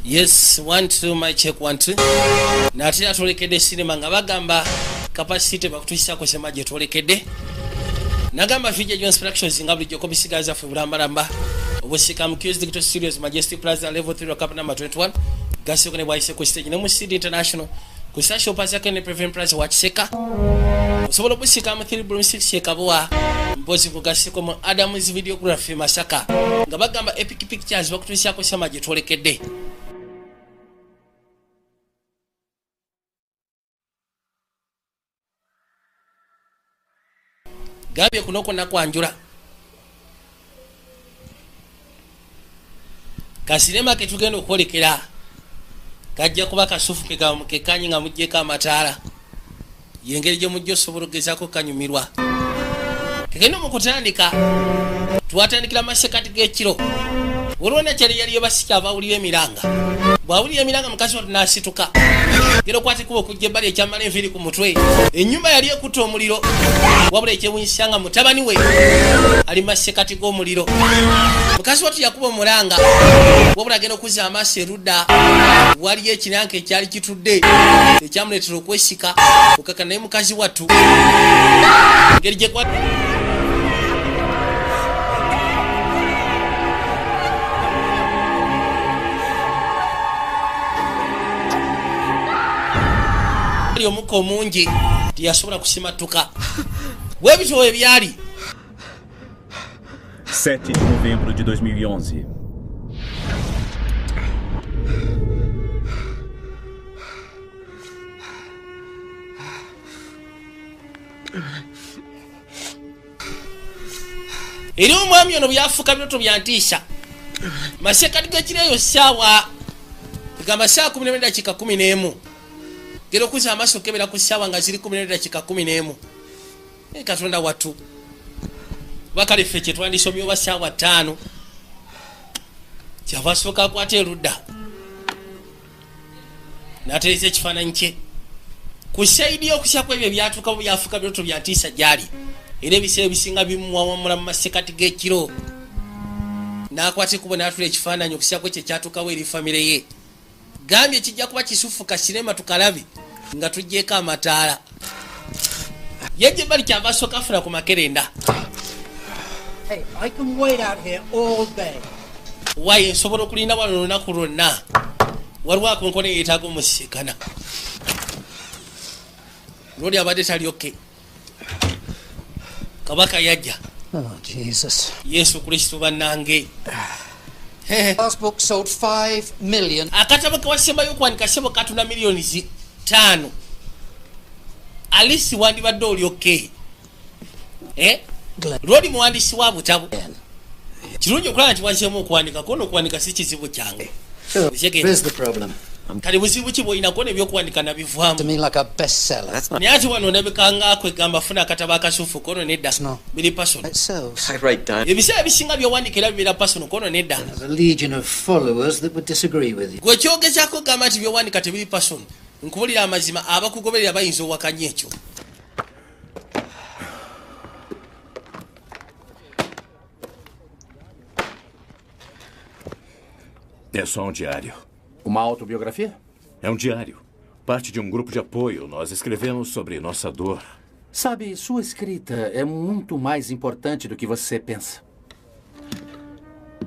Yes, 1 2 my check 1 2. Natira tolekedde cinema nga bagamba capacity bakutuisa kusema je tolekedde. Nagamba Fiji Jones Productions nga bulijjo kobisigaza fe bulambalamba. Obusika Mkiz Digital Studios Majestic Plaza level 3 cup number 21. Gasio kone bwaise ku stage ne mu City International. Kusasho pasa kene Prevent Price wachseka. Osobola busika mu 3 Bloom 6 shekabwa. Mpozi kugasiko mu Adam's videography Masaka. Nga bagamba Epic Pictures bakutuisa kusema je tolekedde. Gabye kunoko na kwanjula kasinema ke tugenda okwolekera kajja kuba kasufu ke kanyi nga mujjeko amataala yengeri gye mujja osobola okugezaako kanyumirwa kegenda mu kutandika twatandikira masekati g'ekiro olwona kyali yali yebasika abawulira emiranga bwawulira emiranga mukazi watu n'asituka gero kwati kuba okujja ebbali ekyamala enviiri ku mutwe ennyumba yali ekutta omuliro wabula ekyewunyisa nga mutabani we ali masekati g'omuliro mukazi watu yakuba omulanga wabula agenda okuzza amaaso erudda waliyo ekinanka ekyali kitudde ekyamuleetera okwesika okaka naye mukazi watu ngeri gye omuko mungi tiyasobola kusimatuka webito ebyali 7 de novembro de 2011. Eri omwami ono byafuuka biroto byantiisa masekati g'ekireeyo ssaawa egamba ssaawa 12 dakiika 11 gero okuza amaaso kebera ku ssaawa nga ziri 12 dakiika 11 katonda watu bakale ffe kye twandisomye oba ssaawa 5 kyava asooka akwata erudda n'atereeza ekifaananyi kye ku saidi okusyaku ebyo ebyatuuka mu byafuuka biroto byantiisa gyali era ebiseera ebisinga bimuwawamula mu masekati g'ekiro n'akwata ekkubo n'atula ekifaananyi okusyaku ekyo ekyatuukawo eri famire ye gambye kijja kuba kisufu kasinema tukalabi nga tugjeeko amataala yejje bali kyava asooka afuna ku makerenda waye nsobola okulinda wano olunaku lwonna waliwo akonkona yeetaaga omusisikana lwoli abadde talyoke kabaka yajja yesu kristo bannange Last book sold 5 million. Akatabo kawasembayo kwanika sebo katuna milioni 5. Alisi wandibadde olyoke. Lwoli muwandisi wa butabo. Kirungi okulaba nti wasemu okwanika kono okwanika si kizibu kyange. Where's the problem? Kali buzibu ki bw'olina kona ebyokuwanika nabivaamu. To me like a bestseller. Naye ati wano ndabikanga kwegamba funa akatabo akasufu kono nedda. Biri personal. I write down. Ebiseera ebisinga by'owandiika bira personal kono nedda. There's a legion of followers that would disagree with you. Gwe kyogezaako gamba nti by'owandiika tebiri personal. Nkubulira amazima abakugoberera bayinza owakanya ekyo. É só um diário. Uma autobiografia? É um diário. Parte de um grupo de apoio. Nós escrevemos sobre nossa dor. Sabe, sua escrita é muito mais importante do que você pensa.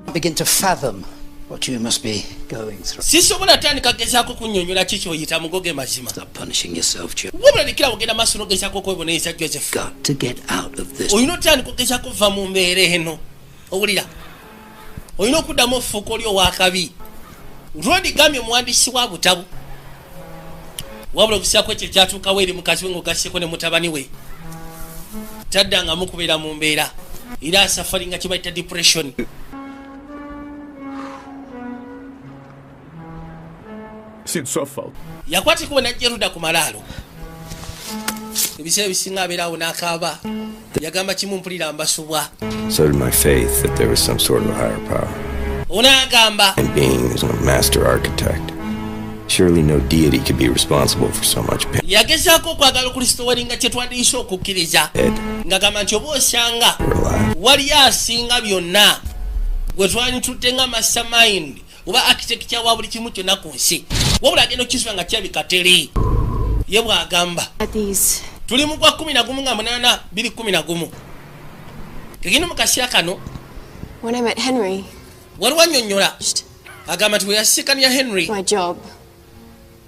I begin to fathom what you must be going through. Sisobola tandika gezaako kunnyonnyola kiki oyita mugoge mazima. Stop punishing yourself, Joe. Wabula likira ogenda maaso n'ogezaako kwebonereza Joseph. Got to get out of this. Olina otandika ogezaako okuva mu mbeera eno. Owulira. Olina okuddamu ofuuka oli ow'akabi. Lwodi gambye muwandiisi wa butabo. Wabula okusyako ekyo kyatuukawo eri mukazi we ng'ogasseko ne mutabani we. Taddanga mukubeera mu mbeera. Era safari nga kibayita depression. Sinto sua falta. Yakwata ekkubo n'ajja erudda ku malaalo. Ebiseera ebisinga abeerawo n'akaaba. Yagamba kimu mpulira mbasubwa. So did my faith that there was some sort of a higher power. Onagamba. And being is no master architect. Surely no deity could be responsible for so much pain. Yagezaako okwagala okulistowali nga kye twandiyise okukkiriza. Ng'agamba nti oba osanga wali asinga byonna gwe twanditutte nga mastermind oba architecture wa buli kimu kyonna ku nsi wabula agenda okukisuula nga kyabikatere ye bw'agamba tuli mu gwa 11 nga 8 211 kegino mu kaseera kano when I met Henry waliwo annyonnyola agamba nti bwe yasisikania Henry my job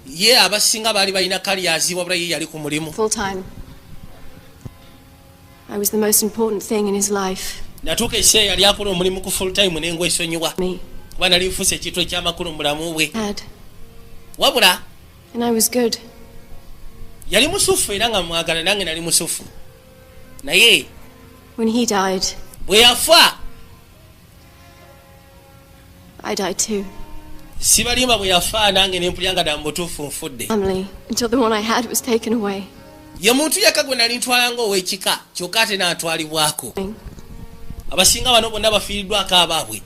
ye abasinga baali balina kalyazi wabula ye yali ku mulimu full time. I was the most important thing in his life. natuuka ekiseera yali akola omulimu ku full time nengo esonyiwa kuba nali nfuuse ekintu ekyamakulu mu bulamu bwe wabula and I was good. yali musufu era nga mwagala nange nali musufu naye When he died bwe yafa I died too. sibalimba bwe yafa nange nempulya nga dambutuufu nfudde Family until the one I had was taken away. ye muntu yaka gwe nali ntwala ng'ow'ekika kyokka ate n'atwalibwako abasinga bano bonna bafiiriddwako abaabwe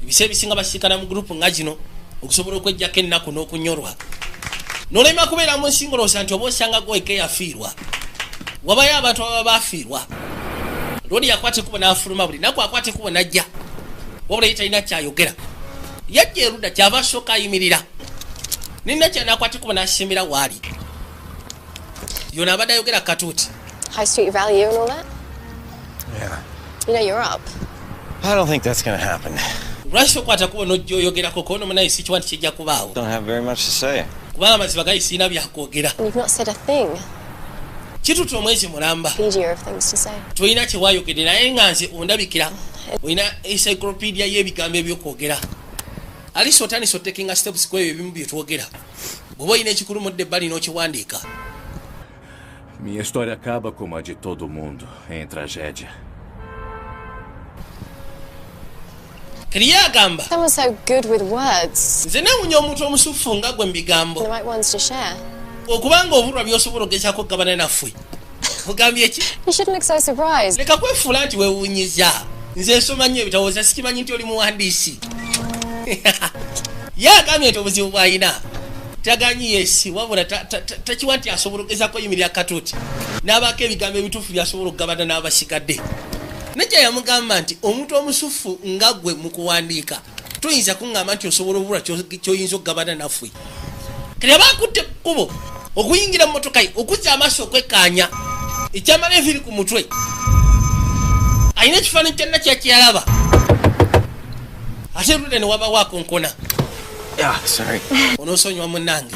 ebiseera ebisinga basiikana mu gurupu nga gino okusobola okwejjako ennaku n'okunyolwa n'olema kubeera mu nsi ngoloosa nti oba osanga gweka eyafiirwa wabayo abantu ababa bafiirwa lwoli yakwata ekubo n'afuluma buli naku akwata ekubo n'ajja wabula ye talina kyayogera yajja erudda kyava asooka ayimirira nina kyanakwata ekubo n'asimbira waali yona abadde ayogera katuuti High street value and all that. Yeah. You know you're up. I don't think that's gonna happen. lwaki okwata kubo n'ojja oyogerako kono munaye si kiwa nti kijja kubaawo Don't have very much to say. kubanga amaziba gali sirina byakwogera And you've not said a thing. kituta omwezi mulamba Easier of things to say. tolina kyewayogedde naye nga nze ondabikira olina encyclopedia y'ebigambo ebyokwogera alisi otandisa otekinga steps ku ebyo ebimu byetwogera bw'oba olina ekikulumudde ebbali n'okiwandiika. Minha história acaba como a de todo mundo, em tragédia. Kiriye agamba Someone so good with words. nze nawunya omuntu omusufu nga gwe mu bigambo The right ones to share. okubanga obulwa by'osobola ogezaako okugabana naffe ogambye ki You shouldn't look so surprised. leka kwefuula nti weewunyiza nze nsoma nnyo ebitawooza sikimanyi nti oli muwandiisi ye agambye nti obuzibu bw'alina taganyi yesi wabula takiwa nti asobola okugezaako yimirira katuuti n'abaako ebigambo ebituufu byasobola okugabana n'abasigadde najja yamugamba nti omuntu omusufu nga gwe mu kuwandiika toyinza kuŋŋamba nti osobola obulwa kyoyinza okugabana naffe kati aba akutte ekkubo okuyingira mu motoka ye okuzza amaaso okwekkaanya ekyamala eviri ku mutwe alina ekifaananyi kyonna kyakyalaba ate ludde ne wabawo akonkona Sorry. onoosonyiwa munnange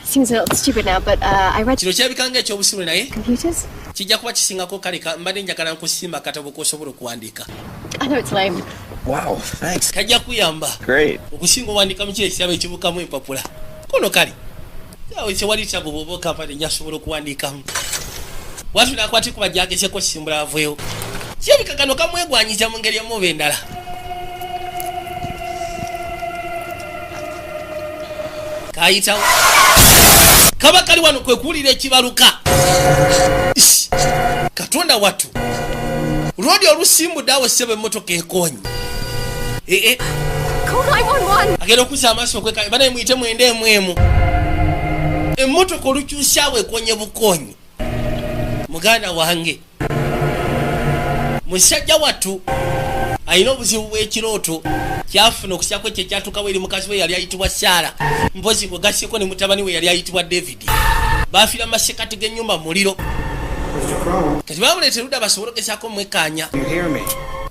Seems a little stupid now, but I read kino kirabikanga ekyobusiru naye computers. kijja kuba kisingako kaleka mbadde njagala nkusimba akatabo kosobola okuwandiika I know it's lame. Wow, thanks. kajja kuyamba Great. okusinga owandiika mu kiresiraba ekibukamu empapula kono kale awe kyewali tabu bwoba okampani njasobola okuwandiikamu watu nakwate kuba jagezeko simbula aveewo kirabika kano kamwegwanyiza mu ngeri emuba endala kayitawo kaba kali wano kwe kuwulira ekibaluka katonda watu lwodi olusimbudde awo ssebo emmotoka ekonyi Call 911. agenda okuzza amaaso okweka banaye muyite mwenda emu emmotoka olukyusyawo ekonye bukonyi muganda wange musajja watu alina obuzibu bw'ekirooto kyafuna okusyako ekyo ekyatukawo eri mukazi we yali ayitibwa Saara mpozi gwe gasseko ne mutabani we yali ayitibwa David bafiira mu masekati g'ennyumba muliro kati bamuleeta erudda basobole okugezaako mwekaanya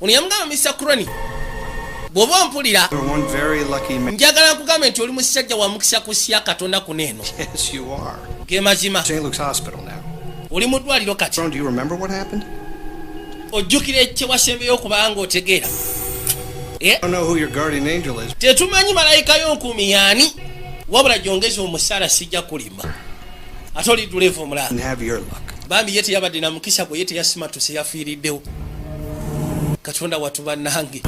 ono yamugamba Mr. Crony bw'oba ompulira njagala nkugambe nti oli musajja wa mukisa kusya katonda kuneeno ge mazima oli mu ddwaliro kati ojjukira ekyewasembeyo okubanga otegeera tetumanyi malayika y'onkumi yaani wabula gyongeza omusaala sijja kulimba ate oli dulevu omulala bambi ye teyabadde na mukisa gwe ye teyasimatuse yafiiriddewo katonda watu bannange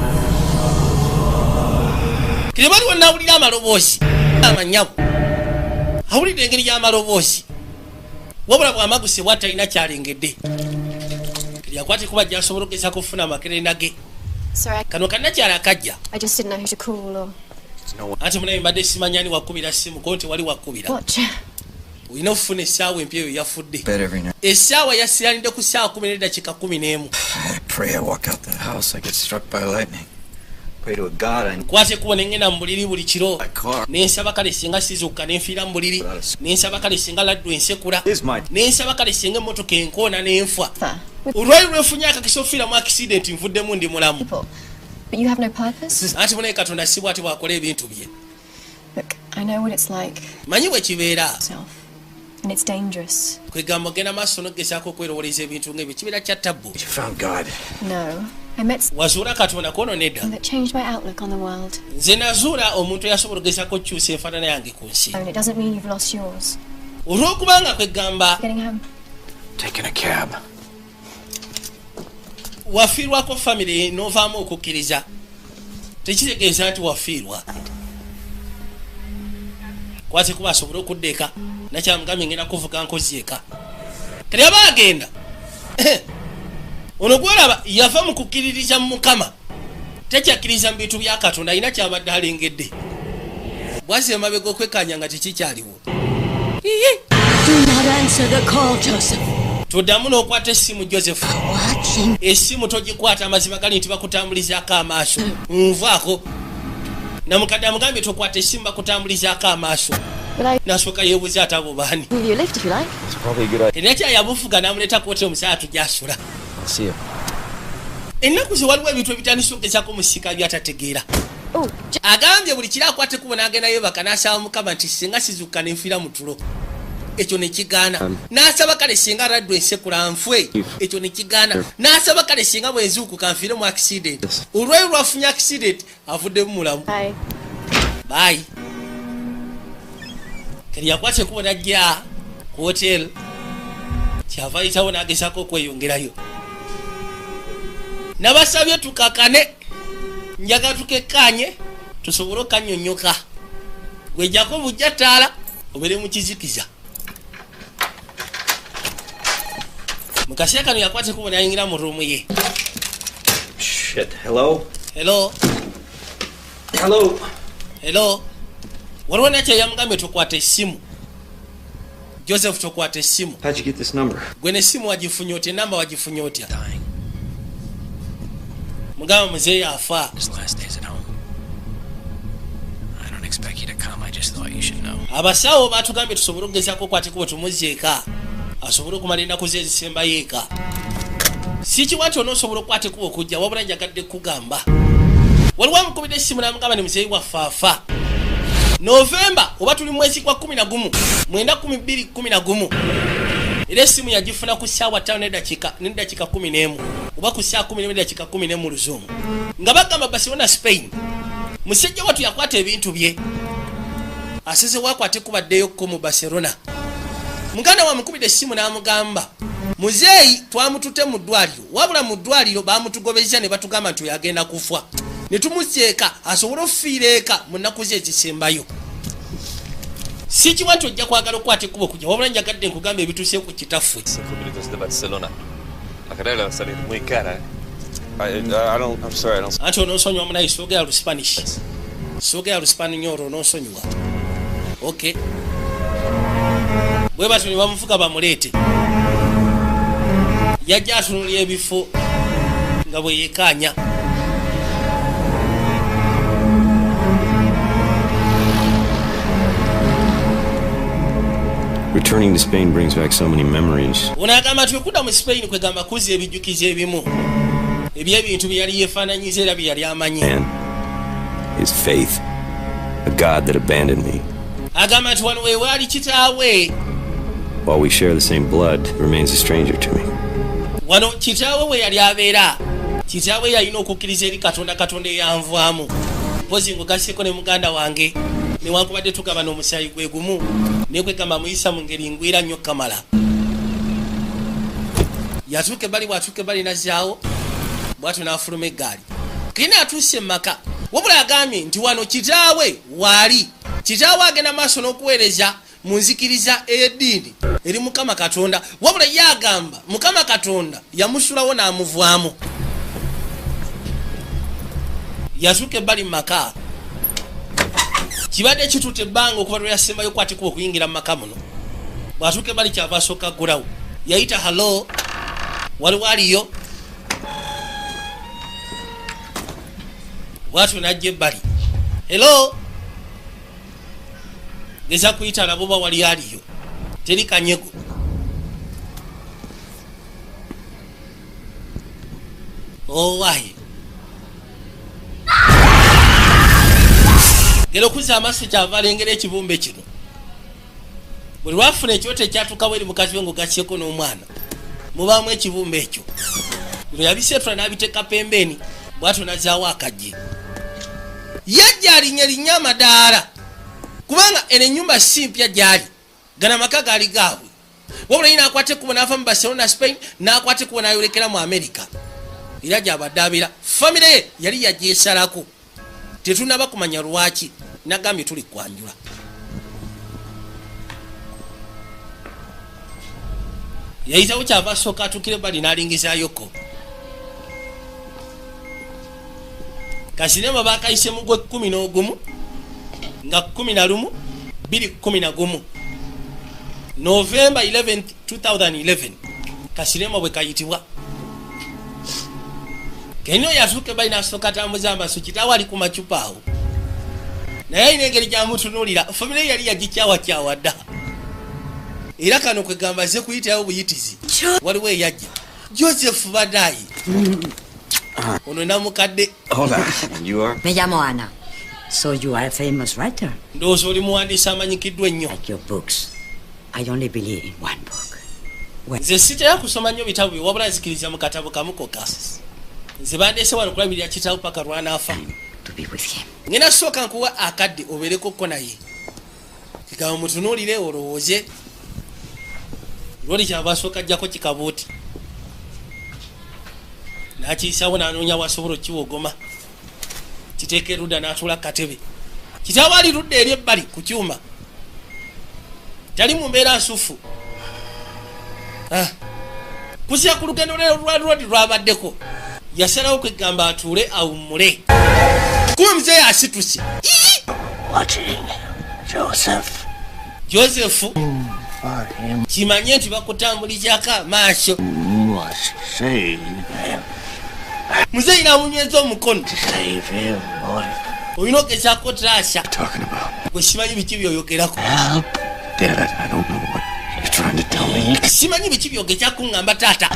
kiri bali wonna awulira amaloboozi amanyabo awulidde engeri y'amaloboozi wabula bw'amaguse bwatalina kyalengedde yakwate kuba gyasobola okugezaako okufuna amakerenda ge Sorry, kano kannakyala akajja I just didn't know who to call or anti munaye mbadde simanyani wakubira simu ko nti wali wakubira watch. olina okufuna essaawa empya eyo yafudde Bed every night. essaawa yasiranidde ku ssaawa 10 n'eddakiika 11 I pray I walk out that house, I get struck by lightning. Pray to a god. Kwate kuba nengenda mu buliri buli kiro nensaba kale singa sizukka nenfiira mu buliri nensaba kale singa laddu ensekula nensaba kale singa emmotoka enkoona nenfa olwali lwefunye akakisa ofiira mu accident nvuddemu ndi mulamu But you have no purpose? anti munaye katonda si bw'ati bw'akola ebintu bye. Look, I know what it's like. Manyi bwe kibeera. And it's dangerous. Kwegamba ogenda maaso n'ogezaako okwerowoleza ebintu ng'ebyo kibeera kya ttabbu. You found God. No. I met wazuula katonda kwono nedda. that changed my outlook on the world. Nze nazuula omuntu eyasobola ogezaako okukyusa enfaanana yange ku nsi. And it doesn't mean you've lost yours. Olw'okubanga kwegamba Getting home. Taking a cab. wafiirwako famire n'ovaamu okukkiriza tekitegeeza nti wafiirwa. Kwate kuba asobole okudda eka nakyamugambye ngenda kuvuga nkozi eka kati aba agenda ono gwolaba yava mu kukkiririza mu Mukama tekyakkiriza mu bintu bya Katonda alina kyabadde alengedde bwazi emabega okwekanya nga tekikyaliwo. Do not answer the call, Joseph. Tuddamu n'okwata essimu Joseph. Essimu togikwata amazima gali nti bakutambulizaako amaaso nvaako namukadde amugambye tokwata essimu bakutambulizaako amaaso nasooka yeebuuza ate abo baani era kyayabufuga n'amuleeta kwota omusaatu gy'asula. Ennaku ze waliwo ebintu ebitandise okugezako musika byatategeera. Agambye buli kiri akwate kubo n'agenda yeebaka n'asaba Mukama nti singa sizukka nenfiira mu tulo ekyo ne kigaana n'asaba kale singa raddu ensekula nfwe ekyo ne kigaana n'asaba kale singa bwe nzuukuka nfiire mu accident olwali lwafunye accident avuddemu mulamu. Bye. Kali yakwate kubo najja ku hotel kyava ayitawo n'agezaako okweyongerayo. Nabasabye tukakane njaga tukekanye tusobole okanyonyoka wejjako bujja ttaala obere mu kizikiza. Mukasya kano yakwate kubo n'ayingira mu ruumu ye. Shit. Hello? Hello? Hello? Hello? Waliwo nakyo yamugambye tokwata essimu. Joseph tokwata essimu. How'd you get this number? Gwe n'essimu wagifunye otya enamba wagifunye otya? Mugamba muzeeyi afa. Abasawo batugambye tusobole okugezaako okwate kubo tumuzze eka asobole okumala ennaku ze ezisembayo eka. Si kiwa nti onoosobola okukwate kubo okujja wabula njagadde kugamba waliwo amukubidde essimu n'amugamba ne muzeeyi waffe afa. Novemba oba tuli mwezi gwa 11 mwenda 2011 era essimu yagifuna ku ssaawa 5 n'eddakiika 11 oba ku ssaawa 10 n'eddakiika 11 Luzungu nga bagamba Barcelona Spain. Musajja watu yakwata ebintu bye aseze wakwate kubaddeyoko mu Barcelona. Muganda wamukubidde essimu n'amugamba muzeeyi twamutute mu ddwaliro wabula mu ddwaliro bamutugobeza ne batugamba nti yagenda kufa ne tumuzzeeka asobole okufiira eka mu nnaku ze ezisembayo. Si kiwa nti ojja kwagala okukwata ekkubo okujja wabula njagadde nkugamba ebituuse ku kitaffe. Anti onoosonyiwa munayi soogera lu Spanish. Soogera lu Spanish onoosonyiwa. Okay. Bwe batyo ne bamuvuga bamuleete. Yajja atunulira ebifo nga bwe yeekaanya. Returning to Spain brings back so many memories. Unagamba nti okudda mu Spain kwegamba kuzi ebijjukizo ebimu eby'ebintu bye yali yeefaananyiza era bye yali amanyi. And his faith, a God that abandoned me. Agamba nti wano weewaali kitaawe. While we share the same blood, remains a stranger to me. Wano kitaawe we yali abeera. Kitaawe yalina okukkiriza eri Katonda, Katonda eyanvaamu. Mpozi ng'ogaseeko ne muganda wange newankubadde tugaba n'omusaayi gwe gumu naye kwegamba muyisa mu ngeri ngwira nnyo Kamala. Yatuuka ebbali bw'atuuka ebbali nazzaawo bw'atyo n'afuluma eggaali. Kina atuuse maka wabula agambye nti wano kitaawe waali. Kitaawe agenda maaso n'okuweereza mu nzikiriza ey'eddiini eri Mukama Katonda wabula ye agamba Mukama Katonda yamusulawo n'amuvaamu. Yatuuka ebbali mu maka kibadde kitutte ebbanga okuva lwe yasembayo okwate kuba okuyingira mu maka muno. Bw'atuuka ebbali kyava asooka ggulawo yayita halo waliwo aliyo bwatyo najja ebbali. Hello, geza kuyita nabo ba wali aliyo teri kanyego. Owaye gero kuza amaaso kyava alengera ekibumbe kino. Buli lwafuna ekyoto ekyatukawo eri mukazi we ng'ogasyeko n'omwana mubaamu ekibumbe ekyo. Bino yabiseetula n'abiteeka pembeni bw'atyo nazaawo akajje. Yajja alinnyalinnya amadaala kubanga eno ennyumba si mpya gyali, gana amaka gaali gaabwe. Wabula yina akwate ekkubo n'ava mu Barcelona Spain, n'akwate ekkubo n'ayolekera mu America. Era gy'abadde abeera famire ye yali yagyesalako, tetunaba kumanya lwaki, nagambye tuli kwanjula. Yayitawo kyava asooka atukira ebbali n'alingizaayoko. Kasinema bakayise mu gwe 11 nga 11 2011 November 11, 2011 kasinema bwe kayitibwa. Kenyo yatuuka ebbali n'asooka atambuza amaaso kitaawo ali ku macupa awo, naye ayina engeri gy'amutunuulira. Famire yali yagikyawaakyawa dda. Era kano kwegamba ze kuyitayo buyitizi waliwo eyajja Joseph Badai. Ono namukadde. Hola, and you are? Me llamo Ana. So you are a famous writer. Ndowooza oli muwandiisi amanyikiddwa ennyo. Like your books. I only believe in one book. Nze sitera kusoma nnyo bitabo bye wabula nzikiriza mu katabo kamu kokka. Nze bandeese wano kulabirira kitaawo paka lw'anaafa. To be with him. Ngenda sooka nkuwa akadde obeerekokko naye. Kigamba mutunuulire olowooze. Lwoli kyava asooka ajjako kikabuuti. N'akiyisaawo n'anoonya wasobola okiwogoma. Kiteeka erudda n'atuula ku katebe. Kitaawo ali ludda eri ebbali ku kyuma. Tali mu mbeera nsufu. Kusira ku lugendo lwadi lwabaddeko. Yasalawo kwegamba atuule awummule. Kuba muzeeyi asituse. Joseph. Kimanye nti bakutambulizaako amaaso. Muzeeyi n'amunyweza omukono. Olina ogezaako taasa. Gwe simanyi biki byoyogerako. Simanyi biki byogezaako ngamba taata.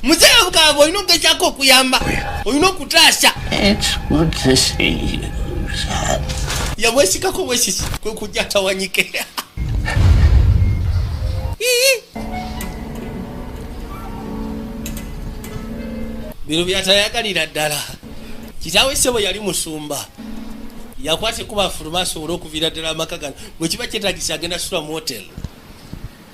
Muzeeyi ogamba olina ogezaako okuyamba. Olina okutaasa. Yamwesikako bwesisi kwe kujja atawanyike. Bino byatayagalira ddala. Kitaawe ssebo yali musumba. Yakwata ekuba afuluma asobole okuviira ddala amaka gano. Bwe kiba kyetagisa agenda sula mu hoteli.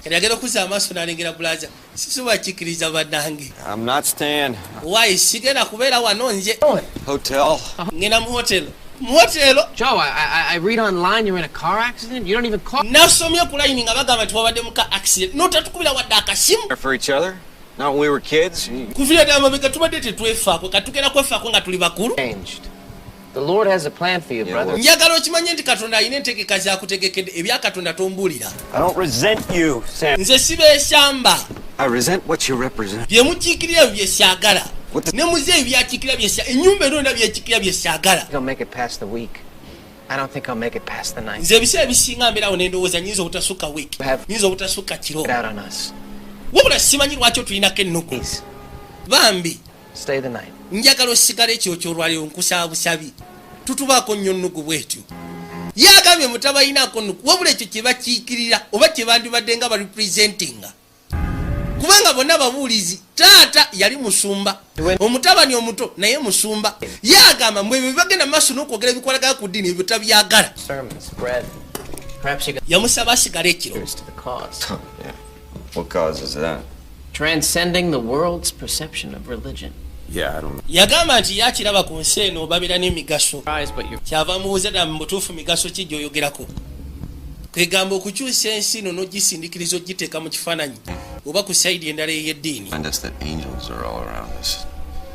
Kati agenda okuzza amaaso n'alengera bulaza. Sisobola kikkiriza bannange. I'm not staying. Why? Sigenda kubeera wano nze. Hotel. Ngenda mu hoteli. Mu hotelo. Joe, I read online you're in a car accident. You don't even call. Nasomye ku line nga bagamba nti wabadde mu ka accident. N'otatukubira wadde akasimu. For each other? Not when we were kids? Kuviira ddala mabega tubadde tetwefaako. Katugenda kwefaako nga tuli bakulu. Changed. The Lord has a plan for you, brother. Njagala okimanye nti Katonda alina entegeka z'akutegekedde. Ebya Katonda tombuulira. I don't resent you, Sam. Nze sibeesamba. I resent what you represent. Bye mukiikirira bye saagala. Ne muzeeyi byakiikirira bye saagala. Ennyumba eno ndaba byekiikirira bye saagala. I'll make it past the week. I don't think I'll make it past the night. Nze ebiseera bisinga mbeerawo ne ndowooza nnyinza obutasukka week. Nnyinza obutasukka kiro. Get out on us. Wabula simanyi lwaki otulinako ennuku. Bambi. Stay the night. Njagala osigala ekyokyo olwaliro nkusaabusabi. Tutubaako nnyo nnugu bwetyo. Yagambye mutabayinaako nnugu wabula ekyo kye bakiikirira oba kye bandibadde nga barepresentinga. Kubanga bonna babuulizi taata yali musumba. Omutabani omuto naye musumba. Yagamba mbwe bwe bagenda maaso n'okwogera ebikwalagala ku ddiini ebyo tabyagala. Yamusaba asigala ekiro. What cause is that? Transcending the world's perception of religion. Yeah, I don't know. Yagamba nti yakiraba ku nsi eno babeera n'emigaso. Kyava mubuuza ddala mu butuufu migaso ki gy'oyogerako. Kwegamba okukyusa ensi eno n'ogisindikiriza ogiteeka mu kifaananyi oba ku sayidi endala ey'eddiini.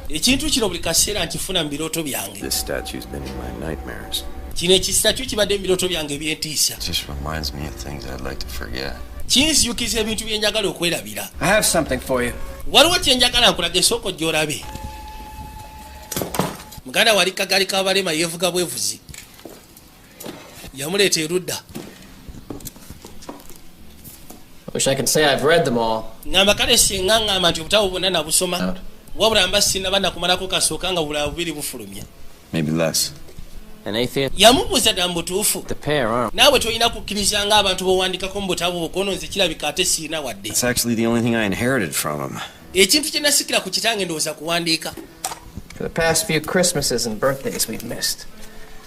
Ekintu kino buli kaseera nkifuna mu birooto byange. This statue's been in my nightmares. Kino ekisitatu kibadde mu birooto byange ebyentiisa. It just reminds me of things I'd like to forget. Kinsijukiza ebintu bye njagala okwerabira. I have something for you. Waliwo kye njagala nkulaga esooka ojja olabe. muganda wali kagali kabalema yevuga bwevuzi yamuleeta erudda. Wish I could say I've read them all. ngamba kale singa ngamba nti obutabo bwonna nabusoma wabula mba sinaba nakumalako kasooka nga bulala bubiri bufulumya. Maybe less. An atheist? yamubuuza dda mu butuufu The pair aren't. naawe tolina kukkiriza nga abantu bowandikako mu butabo bwo kono nze kirabika ate siina wadde. It's actually the only thing I inherited from him. ekintu kye nasikira ku kitange ndowooza kuwandiika. For the past few Christmases and birthdays we've missed.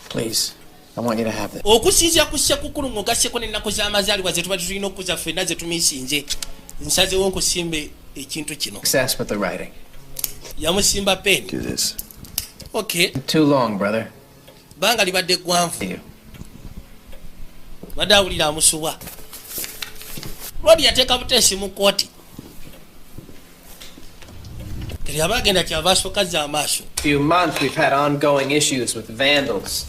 Please, I want you to have this. okusinziira ku ssekukulu ng'ogasseko n'ennaku z'amazaalibwa ze tuba tulina okuza ffenna ze tumisinze nsazewo nkusimbe ekintu kino. Success with the writing. yamusimba peeni. Do this. okay Too long, brother. banga libadde ggwanvu You. badde awulira amusuwa. lwadi yateeka buteesi mu kooti kati aba agenda kyava asooka za amaaso. Few months we've had ongoing issues with vandals.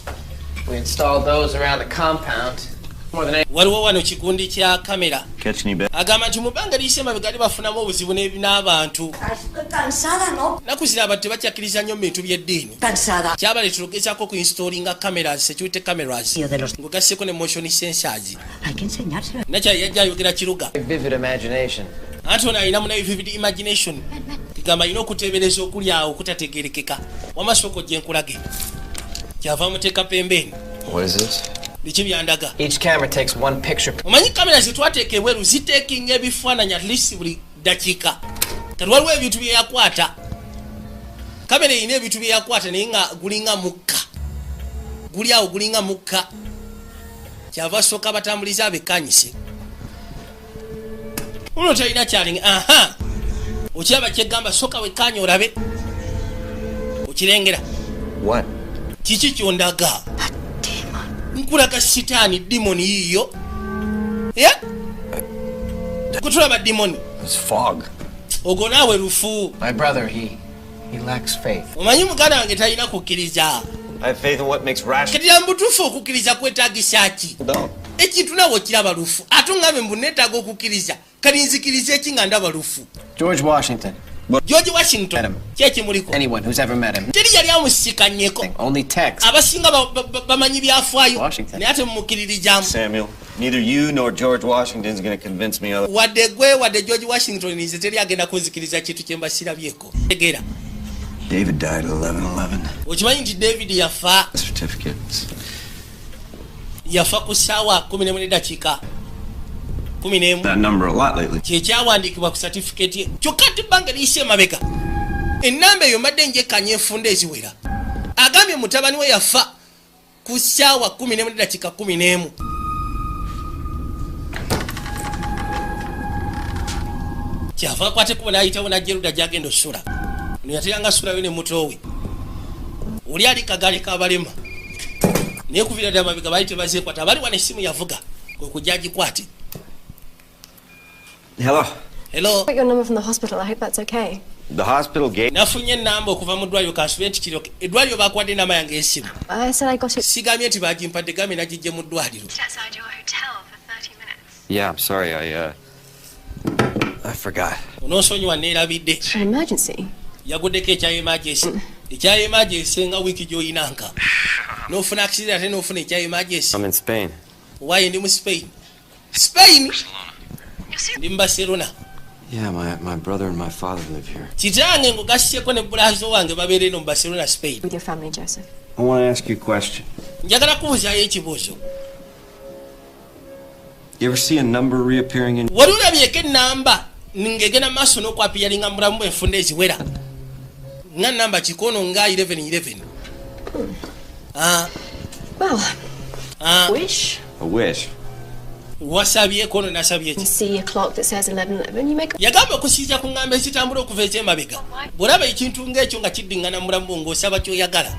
We installed those around the compound. More than any. waliwo wano kikundi kya kamera Catch any bad? agamba nti mu bbanga liyise emabega bafunamu obuzibu n'abantu. Cansada, ¿no? naku zino abantu tebakyakkiriza nnyo mu bintu by'eddiini. Cansada. kyabaleetera ogezaako ku installinga cameras security cameras Tío de los... ng'ogasseko ne motion sensors. Hay que enseñárselo. nakyali yajja ayogera kiruga Vivid imagination. anti ono alina munayo vivid imagination kigamba alina okuteebereza okuli awo okutategerekeka wamasoko gye nkulage kyava muteeka pembeeni. What is this? biki byandaga. Each camera takes one picture. omanyi kamera zetwateeka ebweru ziteekinga ebifaananyi at least buli dakiika. kati waliwo ebintu byeyakwata kamera erina ebintu byeyakwata naye nga gulinga mukka guli awo gulinga mukka kyava sooka batambuliza abekanyise. uno talina kyalinga aha okiraba kyegamba sooka wekanya olabe okirengera. What? kiki kyondaga nkulaga sitaani dimoni yiyo kutulaba dimoni It's fog. ogwo naawe lufu. My brother, he lacks faith. omanyi muganda wange talina kukkiriza I have faith in what makes rational. kati yamutuufu okukkiriza kwetaagisa ki Don't. ekintu naawe okiraba lufu ate ngambe mbu neetaaga okukkiriza kati nzikiriza eki nga ndaba lufu. George Washington. george washington Madam. kyekimuliko Anyone who's ever met him. teri yali amusisikanyeko Only text. abasinga bamanyi byafaayo Washington. naye ate mumukkiririzamu Samuel, neither you nor George Washington's going to convince me otherwise. wadde gwe wadde george washington nze teri agenda kunzikiriza kintu kye mbasirabyeko. tegeera David died at 11/11. okimanyi nti david yafa Certificates. ku ssaawa 11 n'eddakiika 11 That number a lot lately. kyekyawandiikibwa ku certificate ye kyokka ati bbanga liyise emabega ennamba eyo mbadde njekanya enfunda eziwera. agambye mutabani we yafa ku ssaawa 11 n'eddakiika 11. kyava akwate kuba n'ayitawo n'ajja erudda gy'agenda osula ono yateranga sulayo ne muto we oli ali kagaali kabalema naye kuviira ddala mabega baali tebazeekwata abali wana essimu yavuga kwe kujja agikwate. Hello. hello Got your number from the hospital. I hope that's okay. The hospital gate. nafunye ennamba okuva mu ddwaliro kansube nti kiro eddwaliro baakwadde enamba yange y'essimu I said I got it sigambye nti bagimpadde gambe nagijje mu ddwaliro. outside your hotel for 30 minutes. Yeah, I'm sorry. I forgot. onoosonyiwa neerabidde An emergency? yaguddeko ekya emergency ekya emergency nga wiiki gy'oyinanka n'ofuna accident ate n'ofuna ekya emergency. I'm in Spain. waaye ndi mu spain. spain ndi mu barcelona. Yeah, my brother and my father live here. kitange ng'ogassieko ne bulazo wange babeera eno mu barcelona spain. With your family, Joseph. I want to ask you a question. njagala kubuuzaayo ekibuuzo. You ever see a number reappearing in... wali olabyeko ennamba ng'egenda maaso n'okwapiyalinga mu bulamu bw'enfunda eziwera nga namba kikono nga 1111. Well, wish. A wish. wasabyeko ono nasabye You ki see a clock that says 11:11. You make a... yagamba okusinziira ku ngamba ezitambula okuva ekyemabega bw'olaba ekintu ng'ekyo nga kiddingana mu bulamu bwo ng'osaba kyoyagala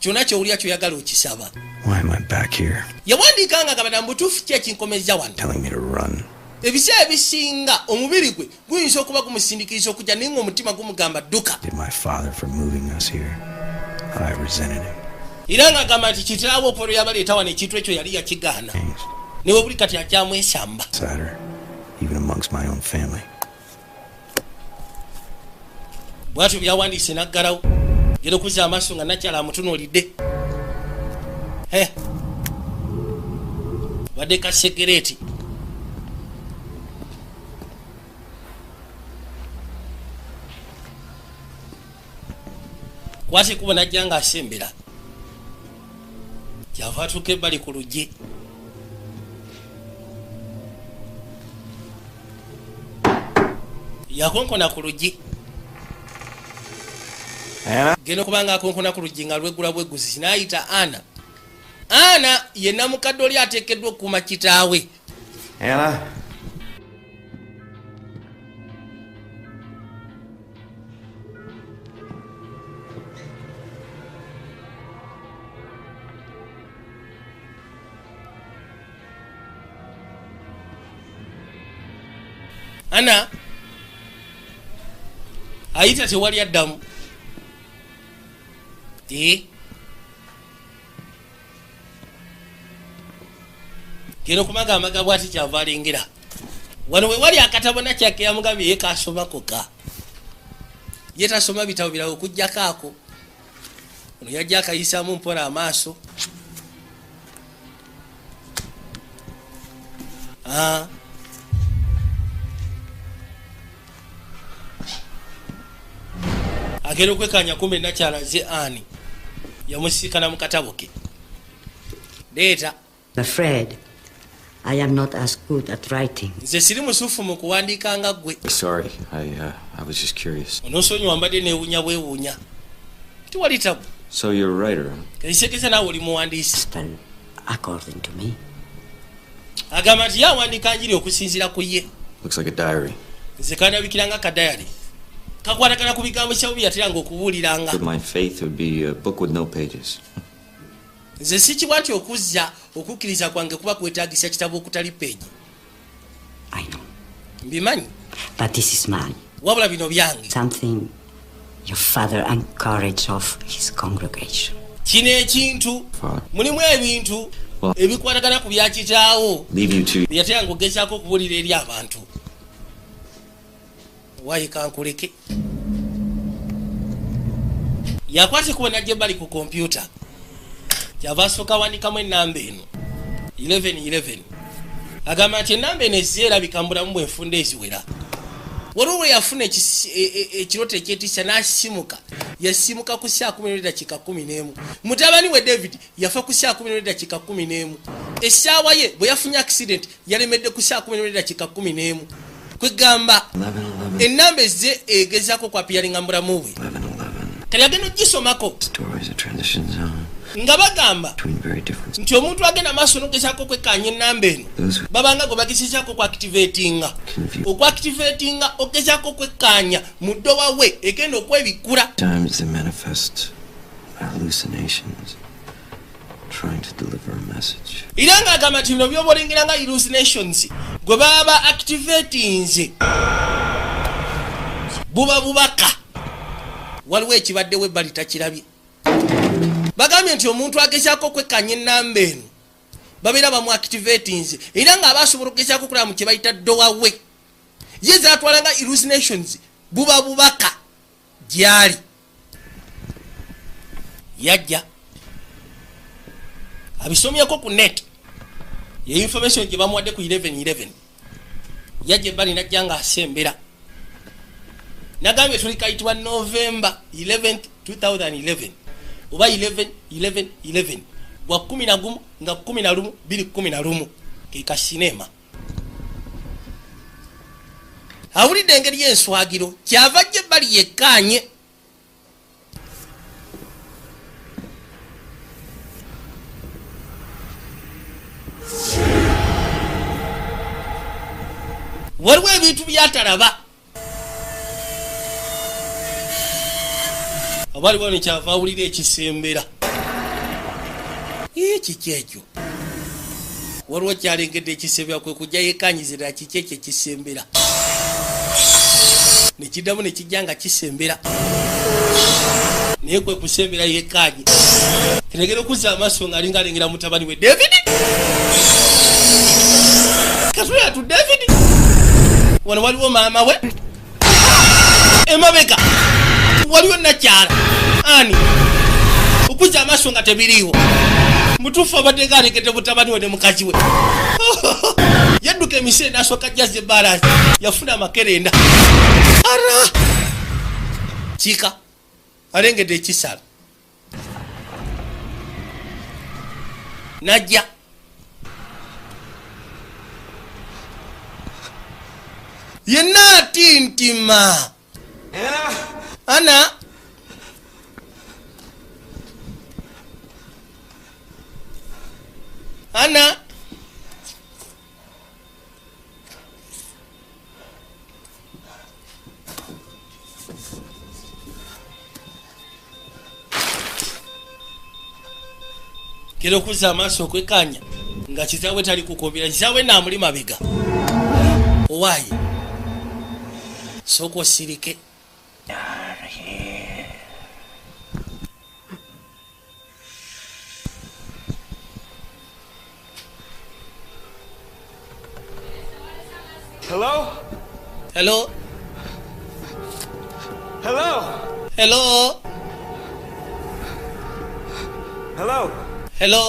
kyonna kyowulira kyoyagala okisaba. Why am I back here? yawandiika nga gabana mu butuufu ki ekinkomezza wano. Telling me to run. ebiseera ebisinga omubiri gwe guyinza okuba gumusindiikiriza okujja naye ng'omutima gumugamba dduka. Did my father for moving us here. I resented him. era ng'agamba nti kitaawe opolo yabaleeta wano ekintu ekyo yali yakigaana newe buli kati akyamwesamba. Sadder, even amongst my own family. bwatyo byawandiise naggalawo genda okuzza amaaso nga nakyala amutunuulidde badde kasekereti kwasi kuba najja nga asembera kyava atuuka ebbali ku luggi yakonkona ku luggi genda okubanga akonkona ku luggi nga lwegula bweguzi naayita ana yenna mukadde oli ateekeddwa okukuuma kitaawe ana ayita tewali addamu kino kumaga amaga bwati kyava alengera wano we wali akatabo nakyake yamugambye ye kasomakoka ye tasoma bitabo birawo okujjako ako ono yajja akayisaamu mpola amaaso agenda okwekanya kumbe nakyalaze ani yamusiikana mu katabo ke leeta Afraid I am not as good at writing. nze siri musufu mu kuwandiika nga ggwe Sorry, I was just curious. onosonyiwa mbadde neewuunya bwewuunya tiwali tabu So you're a writer, huh? kaisekeza naawe oli muwandiisi According to me. agamba nti yawandiika njiri okusinziira ku ye Looks like a diary. nze kanabikiranga kadayali kakwatagana ku bigambo kyabubi yateranga okubuuliranga With my faith, it would be a book with no pages. nze sikibwa nti okuzza okukkiriza kwange kuba kwetaagisa kitabo okutali peegi mbimanyi But this is mine. wabula bino byange Something your father encouraged of his congregation. kino ekintu mulimu ebintu ebikwatagana ku bya kitaawo Leave you to yateranga ogezaako okubuulira eri abantu wayi kankuleke yakwatikuba najja ebbali ku kompyuta kyava asooka wandikamu enamba eno 1111 agamba nti enamba eno ezzeerabika mbulamu bwenfunda eziwera waliwo we yafuna ekirooto ekyetiisa n'asimuka yasimuka ku saa 11:11 mutabani we david yafa ku saa 11:11 essaawa ye bwe yafunye accident yalemedde ku saa 11:11 kwegamba enamba ezze egezaako kwapiyalinga mbulamu bwe kali agenda ogisomako nga bagamba nti omuntu agenda maaso nogezaako okwekkaanya enamba eno babanga gwe bagisizaako okuactivatinga okuactivatinga ogezaako okwekkaanya mu ddowa we egenda okwebikula era ng'agamba nti bino byoba olengera nga hallucinations gwe baba activatinze buba bubaka waliwo ekibaddewo ebbali takirabye bagambye nti omuntu agezaako okwekkaanya enamba eno babeera bamuactivatinze era nga abasobola okugezaako okulaba mu kye bayita ddowa we ye zatwala nga hallucinations buba bubaka gyali yajja abisomyeko ku net ye information gye bamuwadde ku 1111 yajja ebbali najja nga asembera nagambye tuli kayitibwa November 11th 2011 oba 11 gwa 11 nga 11 2011 keka sinema awulidde engeri y'enswagiro kyava jje ebbali yekkaanye waliwo ebintu byatalaba abaliwo nekyava awulira ekisembera kiki ekyo waliwo kyalengedde ekisembera kwe kujja yekanyizira kiki ekyo ekisembera nekiddamu nekijja nga kisembera naye kwe kusembera yekanye kinegera okuzza amaaso nga alinga alengera mutabani we david katulira tu david wano waliwo maama we emabega waliwo nakyala ani okuza amaaso nga tebiriiwo mutuufu abadde ngaalekete mutabani we ne mukazi we yadduka emisee n'asooka jjaza ebbalansi yafuna amakerenda ara kiika alengedde ekisala najja yenna atintima ana ana kero kuza amaaso okwekanya nga kitaawe tali kukubira kitaawe naamuli mabega owaayi sooka osirike Hello? hello Hello? hello Hello? hello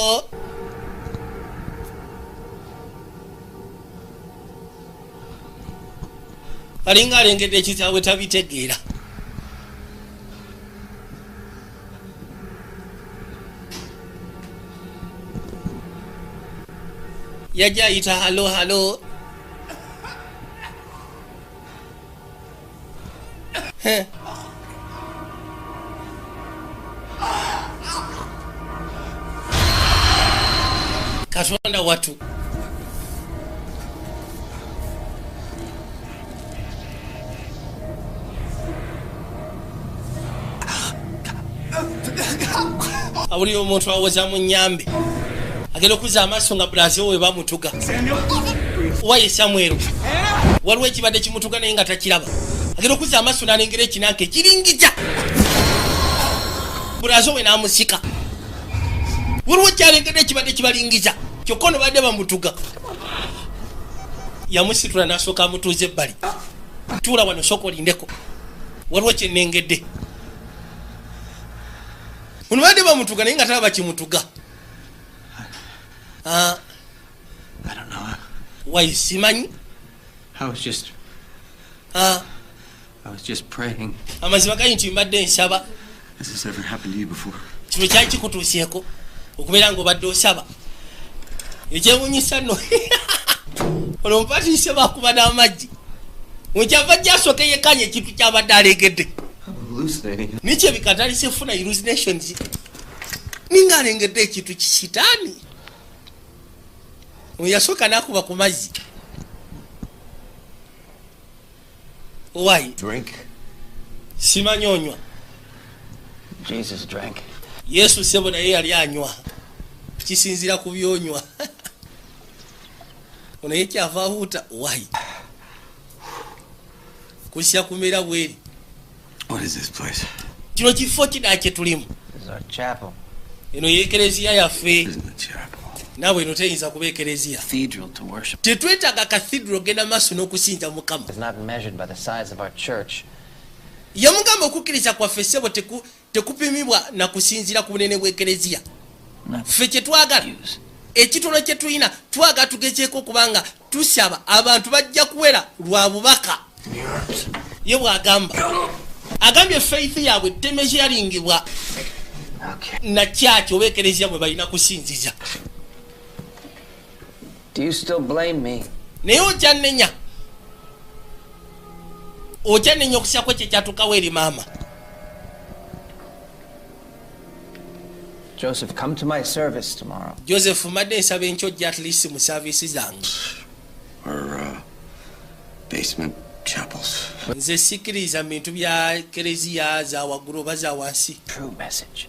alinga alengedde ekitaawe tabitegeera yajja ayita halo halo katonda watu awulira omuntu awoza mu nyambe agenda okuza amaaso nga brazil we bamutuga waye samwero waliwo ekibadde kimutuga naye nga takiraba agenda okuza amaaso n'alengera ekinanke kiringija brazil we n'amusika waliwo kyalengedde ekibadde kibalingiza kyokka ono badde bamutuga yamusitula n'asooka amutuuza ebbali tuula wano sooka olindeko waliwo kyenengedde ono badde bamutuga naye nga talaba kimutuga I don't know. wayi simanyi I was just praying. amazima ganyi nti mbadde nsaba Has this ever happened to you before? kino kyali kikutuuseeko okubeera ng'obadde osaba ekyewunyisa nno ono mupatiise bakuba n'amaggi wekyava gyasooka yekanya ekintu kyabadde alegedde nikyo ebikatalise funa hallucinations ninga alengedde ekintu kisitaani yasooka nakuba ku mazzi owayi simanyi onywa Jesus drank. yesu sebo naye yali anywa kisinzira ku byonywa ono ye kyava ahuuta owayi kusya kumera bweri What is this place? kino kifo kida kye tulimu This is our chapel. eno yeekereziya yaffe Isn't it chapel? naawe eno teyinza kuba ekereziya Cathedral to worship. tetwetaaga kathidro genda maaso n'okusinza mukama Is not measured by the size of our church. yamugamba okukkiriza kwaffe ssebo tekupimibwa na kusinzira ku bunene bw'ekereziya ffe kyetwagala ekitono kye tulina twagala tugezeeko okubanga tusaba abantu bajja kuwera lwa bubaka ye bw'agamba agambye faith yaabwe temezeyaringibwa na kyaki oba ekereziya bwe balina kusinziza Do you still blame me? naye okyannenya okusya kwe kyekyatukawo eri maama Joseph, come to my service tomorrow. joseph madde nsaba enkyoja at least mu saavisi zange Or, basement chapels. nze sikkiriza mu bintu bya kereziya za waggulu oba za wansi True message.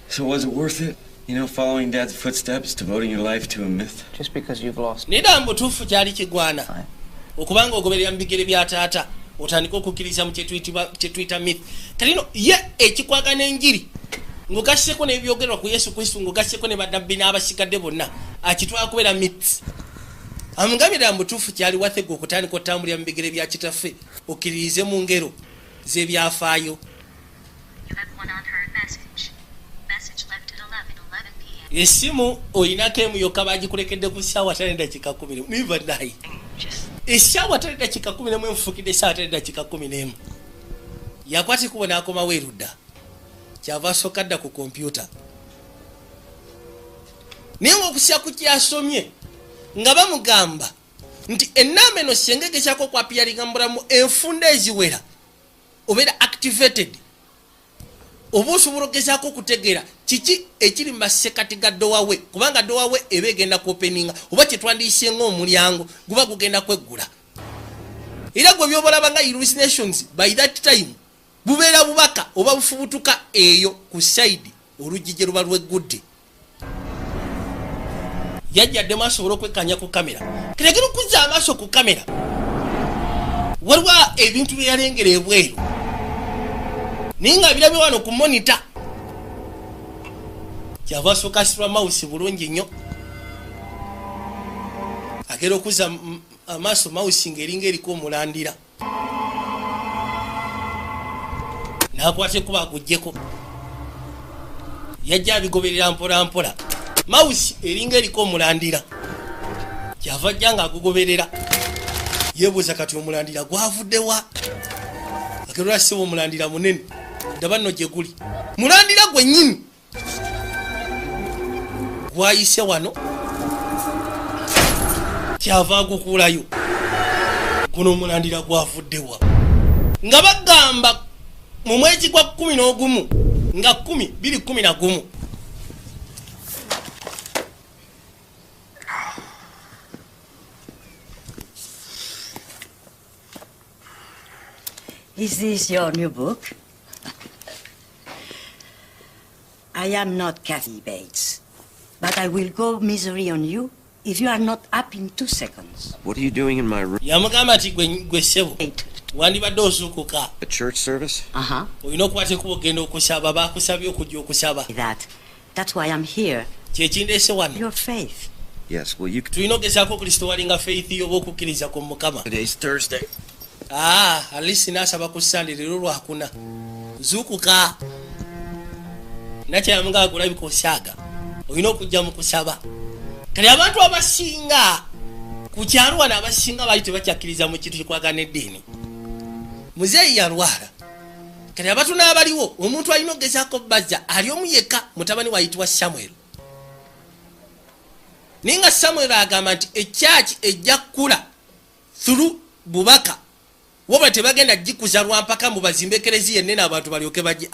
So was it worth it? You know, following Dad's footsteps, devoting your life to a myth? Just because you've lost. naye ddala mu butuufu kyali kigwana okubanga ogoberera mu bigere bya taata otandika okukkiriza mu kyetuyita myth kati no ye ekikwaga n'enjiri ng'ogasseko n'ebyogerwa ku yesu kristo ng'ogasseko ne badabbi n'abasigadde bonna akitwala kubeera myth amugambye ddala mu butuufu kyali wathega okutandika otambulira mu bigere bya kitaffe okkiririze mu ngero z'ebyafaayo You have one unheard esimu oyinako emu yokka bagikulekedde ku ssaawa 3:10 niva nayi essaawa 3:10 enfukidde essaawa 3:11 yakwata ekubo n'akomawo erudda kyava asooka dda ku kompyuta naye ng'okusya ku kyasomye nga bamugamba nti ennamba eno sengegezaako okwapiyalinga mu bulamu enfunda eziwera obeera activated oba osobola ogezaako okutegeera kiki ekiri mu masekati ga ddowawe kubanga ddowawe eba egenda kuopeninga oba kyetwandiyise ng'omulyango guba gugenda kweggula era gwe byobalaba nga hallucinations by that time bubeera bubaka oba bufubutuka eyo ku saidi oluggi gye luba lweggudde yajjaddemu asobola okwekanya ku kamera kirekera okuzza amaaso ku kamera waliwo ebintu bye yalengera ebweru naye nga birabye wano ku monita kyava asooka asirwa mawusi bulungi nnyo agera okuzza amaaso mawusi ng'eringa eriko omulandira n'akwata ekuba aguggyeko yajja abigoberera mpola mpola mawusi eringa eriko omulandira kyava ajja nga agugoberera yeebuuza kati omulandira gwavuddewa agerera siba omulandira munene ndaba nno gye guli mulandira gwennyini gwayise wano kyava agukuulayo guno omulandira gwavuddewa nga bagamba mu mwezi gwa 11 nga 2011 Is this your new book? I am not Kathy Bates, but I will go misery on you if you are not up in 2 seconds. What are you doing in my room? Yamugamba ati gwe ssebo wandibadde ozuukuka. A church service? Olina okukwata ekuba ogenda okusaba bakusabye okujja okusaba. That's why I'm here. Kyekindeese wano. Your faith. Yes, well you tulina ogezaako Kristo walinga faith yoba okukkiriza ku Mukama. Today's Thursday. Alisi nasaba ku Sunday leero lwakuna. Zuukuka. Nakyamunga agulabika osyaga. Olina okujja mu kusaba. Kale abantu abasinga ku kyalo wano abasinga bali tebakyakkiriza mu kintu kikwagana eddiini. Muzeeyi yalwala. Kale abantu n'abaliwo omuntu alina ogezaako bazza ali omu yekka mutabani wayitibwa Samuel. Ninga Samuel agamba nti ekyaki ejja kkula through bubaka wabula tebagenda gikuza lwampaka mu bazimbe ekereziya ennene abantu balyoke bajje.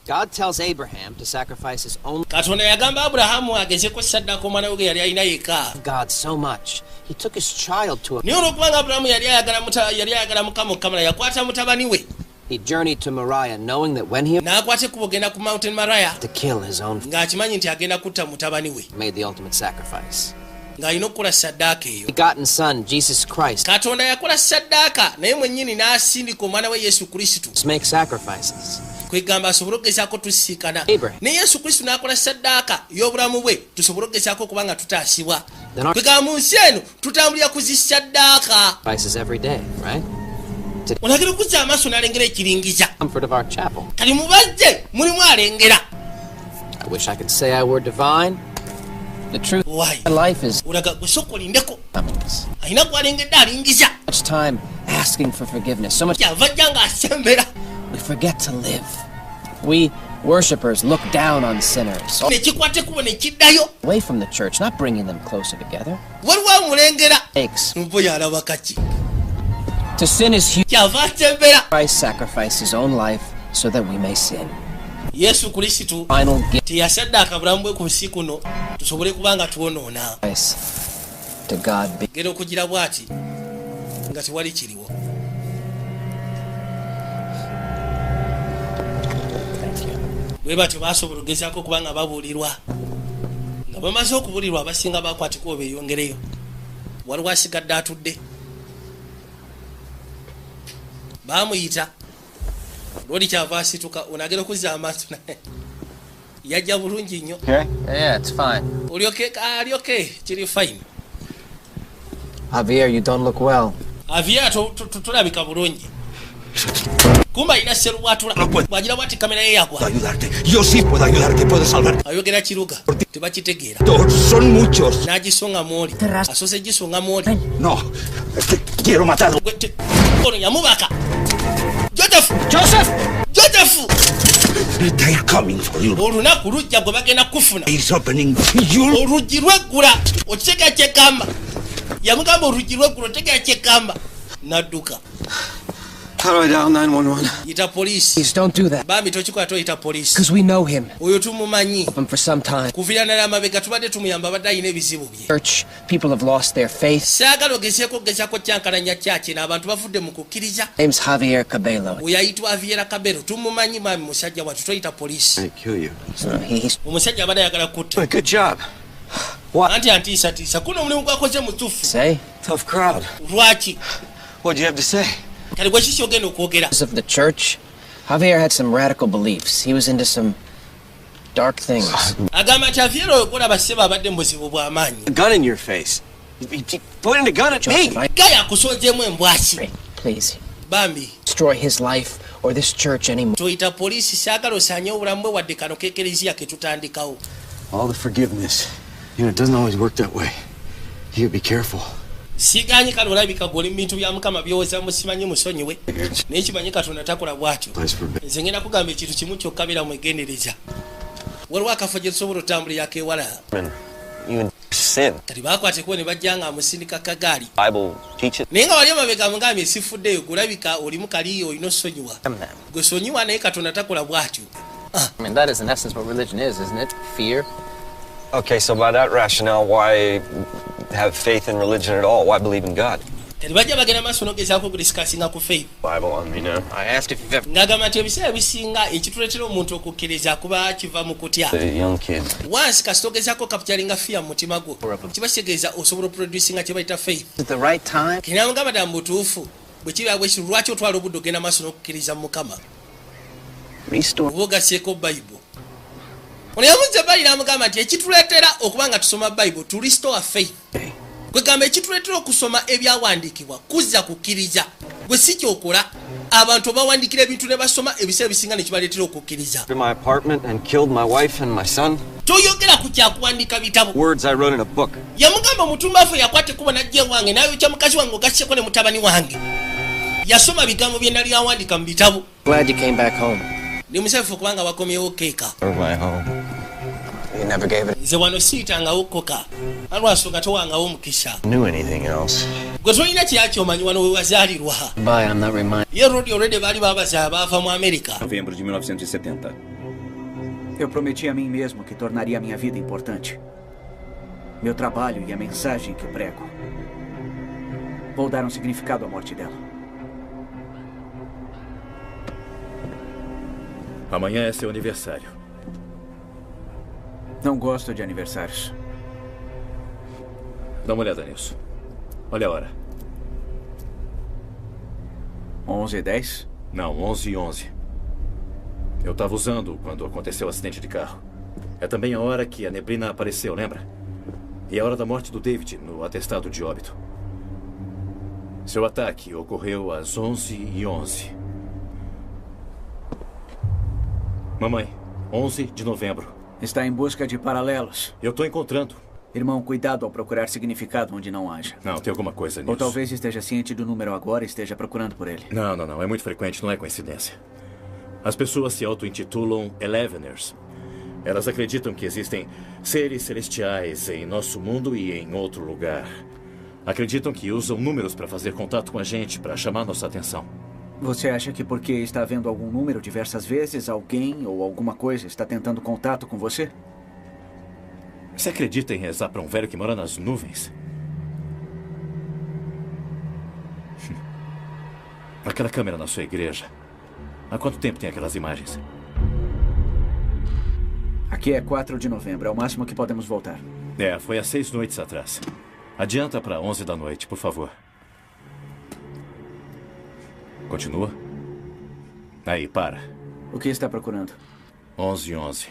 God tells Abraham to sacrifice his own. Katonda yagamba Aburahamu agezeko saddaaka omwana we yali alina yekka. God so much he took his child to naye olwokubanga Aburahamu yali ayagala Mukama okamala yakwata mutabani we. He journeyed to Moriah knowing that when he n'akwata ekuba ogenda ku Mountain Moriah to kill his own ng'akimanyi nti agenda kutta mutabani we made the ultimate sacrifice. ng'alina okukola saddaaka eyo. Begotten son Jesus Christ. Katonda yakola saddaaka naye mwennyini n'asindika omwana we Yesu Kristo. Make sacrifices. Kwegamba asobole okugezaako tusiikana. Ne Yesu Kristo n'akola saddaaka y'obulamu bwe tusobole okugezaako okuba nga tutaasibwa. Kwegamba mu nsi eno tutambulira ku zi saddaaka. Olagera okuzza amaaso n'alengera ekiringiza. Kali mubajje mulimu alengera. I wish I could say I were divine. The truth of life is much time asking for forgiveness, so much we forget to live. We worshippers look down on sinners, away from the church, not bringing them closer together. To sin is huge. Christ sacrificed his own life so that we may sin. Yesu Kristo teyasaddaaka bulamu bwe ku nsi kuno tusobole kubanga tuwonoona. Gera okugira bw'ati nga tewali kiriwo. Bwe batyo baasobola okugezaako okubanga babuulirwa nga bamaze okubuulirwa abasinga bakwatiko beeyongereyo. Waliwo asigadde atudde baamuyita lwoli kyava asituka onagera okuzza amaaso naye yajja bulungi nnyo. Oli okay? Kiri fine. Javier, you don't look well. Javier, tulabika bulungi. kumba ina seruwatula wagira bwati kamera ye yagwa ayudarte. Yo sí puedo ayudarte, puedo salvarte. ayogera kiruga tebakitegeera Son muchos. n'agisonga mwoli asose gisonga mwoli No, es que quiero matarlo. ono yamubaka Joseph They're coming for you. olunaku lujja gwe bagenda kufuna It's opening. You. oluggi lweggula otegekyekamba yamugamba oluggi lweggula otegekyekamba nadduka. How do I dial 911? Yita police. Please don't do that. Bambi tochikola toyita police. Because we know him. Oyo tumumanyi. Him for some time. Kuvira nala mabega tubadde tumuyamba badde ayina ebizibu bye. Church, people have lost their faith. Saagala ogezeeko kyankalanya kyaki n'abantu bafudde mu kukkiriza. Name's Javier Cabello. Oyo ayitibwa Javier Cabello. Tumumanyi mami musajja wattu toyita police. I kill you. Omusajja abadde ayagala kutta. Good job. Anti antiisatiisa. Kuno omulimu gwakoze mutufu. Say? Tough crowd. Lwaki? What'd you have to say? Kale gwe kiki ogenda okwogera? Because of the church, Javier had some radical beliefs. He was into some dark things. Agamba nti Javier oyo kulaba ssebo abadde mu buzibu bw'amaanyi. A gun in your face. You pointing a gun at me. Gaya akusonzeemu embwaki. Please. Bambi. Destroy his life or this church anymore. Toyita poliisi saagala osaanye obulamu bwe wadde kano kekereziya ke tutandikawo. All the forgiveness. You know, it doesn't always work that way. You be careful. Siganyi kale olabika gwe oli mu bintu bya Mukama byowoozamu simanyi musonyiwe naye kimanyi Katonda takola bw'atyo. Nze ngenda kugamba ekintu kimu kyokka beera mwegendereza. Waliwo akafo gye tusobola otambulira akewala. Kati baakwateko ne bajja nga amusindika kagaali. Naye nga wali amabega mugambye sifuddeyo gulabika olimu kali olina osonyiwa. Gwe sonyiwa naye Katonda takola bw'atyo. I mean, that is in essence what religion is, isn't it? Fear. Okay, so by that rationale, why have faith in religion at all? Why believe in God? Bajja bagenda maaso n'ogezaako okudisikasinga ku faith. Bible, I mean, I asked if you've ever... Ngagamba nti ebiseera bisinga ekituleetera omuntu okukkiriza kuba kiva mu kutya. young kid. Once kasita ogezaako kapitalinga fear mu mutima gwo kiba kitegeeza osobola oproducinga kye bayita faith. At the right time. Kinamugamba ddala mu butuufu bwe kiba bwe kiri lwaki otwala obudde ogenda maaso n'okukkiriza mu Mukama. Oba ogasseeko Bible. Ono yamuzza Bayiro amugamba nti ekituleetera okuba nga tusoma Bible to restore faith. Gwe gamba ekituleetera okusoma ebyawandiikibwa kuzza kukkiriza. Gwe si kyokola abantu bawandikira ebintu ne basoma ebiseera bisinga ne kibaleetera okukkiriza. ...my apartment and killed my wife and my son. Toyogera ku kyakuwandiika bitabo. Words I wrote in a book. Yamugamba omutumbaafu yakwata ekkubo n'ajja wange n'ayokya mukazi wange ogasseko ne mutabani wange. Yasoma bigambo bye nali awandiika mu bitabo. Glad you came back home. Ndi musanyufu kubanga wakomyewo keeka. My home. You never gave it. Nze wano siitangawo koka. Alwasonga towangawo mukisa. Knew anything else. Gwe tolina kyaki omanyi wano we wazaalirwa. Bye, I'm not reminded. Ye Rodi already baali babazaala baava mu Amerika. Novembro de 1970. Eu prometi a mim mesmo que tornaria a minha vida importante. Meu trabalho e a mensagem que prego. Vou dar um significado à morte dela. Amanhã é seu aniversário. Não gosto de aniversários. Dá uma olhada nisso. Olha a hora. 11h10? Não, 11h11. Eu estava usando quando aconteceu o acidente de carro. É também a hora que a neblina apareceu, lembra? E a hora da morte do David no atestado de óbito. Seu ataque ocorreu às 11h11. Mamãe, 11 de novembro. Está em busca de paralelos. Eu estou encontrando. Irmão, cuidado ao procurar significado onde não haja. Não, tem alguma coisa nisso. Ou talvez esteja ciente do número agora e esteja procurando por ele. Não. É muito frequente, não é coincidência. As pessoas se auto-intitulam Eleveners. Elas acreditam que existem seres celestiais em nosso mundo e em outro lugar. Acreditam que usam números para fazer contato com a gente, para chamar nossa atenção. Você acha que porque está vendo algum número diversas vezes, alguém ou alguma coisa está tentando contato com você? Você acredita em rezar para um velho que mora nas nuvens? Aquela câmera na sua igreja. Há quanto tempo tem aquelas imagens? Aqui é 4 de novembro, é o máximo que podemos voltar. Foi há 6 noites atrás. Adianta para 11 da noite, por favor. Continua? Aí, para. O que está procurando? 11h11.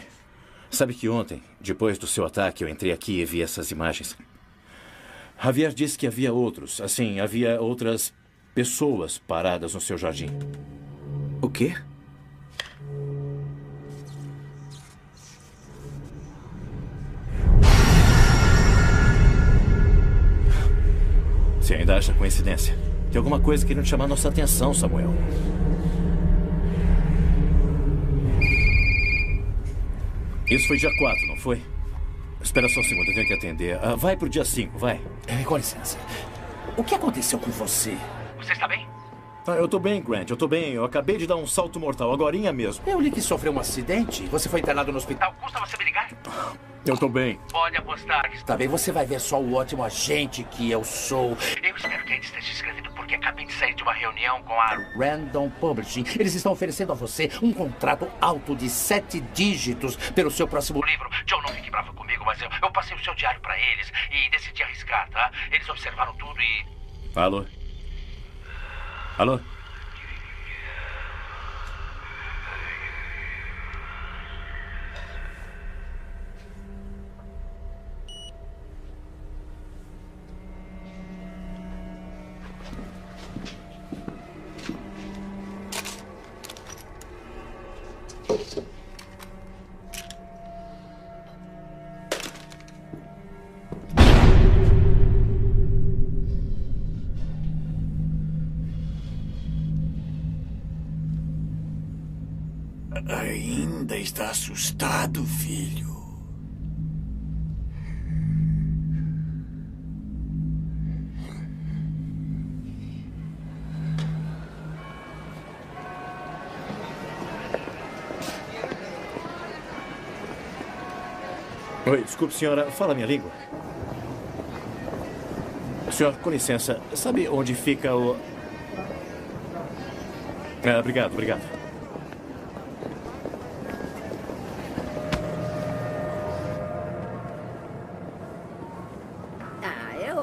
Sabe que ontem, depois do seu ataque, eu entrei aqui e vi essas imagens. Javier disse que havia outros. Assim, havia outras pessoas paradas no seu jardim. O quê? Você ainda acha coincidência? Tem alguma coisa querendo chamar nossa atenção, Samuel. Isso foi dia 4, não foi? Espera só um segundo, eu tenho que atender. Vai pro dia 5, vai. Com licença. O que aconteceu com você? Você está bem? Eu tô bem, Grant, eu tô bem. Eu acabei de dar um salto mortal, agorinha mesmo. Eu li que sofreu um acidente. Você foi internado no hospital. Custa você me ligar? Eu tô bem. Pode apostar que está bem. Você vai ver só o ótimo agente que eu sou. Eu espero que ainda esteja escrevendo, porque acabei de sair de uma reunião com a Random Publishing. Eles estão oferecendo a você um contrato alto de 7 dígitos pelo seu próximo livro. John, não fique bravo comigo, mas eu passei o seu diário para eles e decidi arriscar, tá? Eles observaram tudo e... Alô? Alô? Ainda está assustado, filho? Oi, desculpe, senhora. Fala minha língua. Senhor, com licença. Sabe onde fica o... obrigado, obrigado.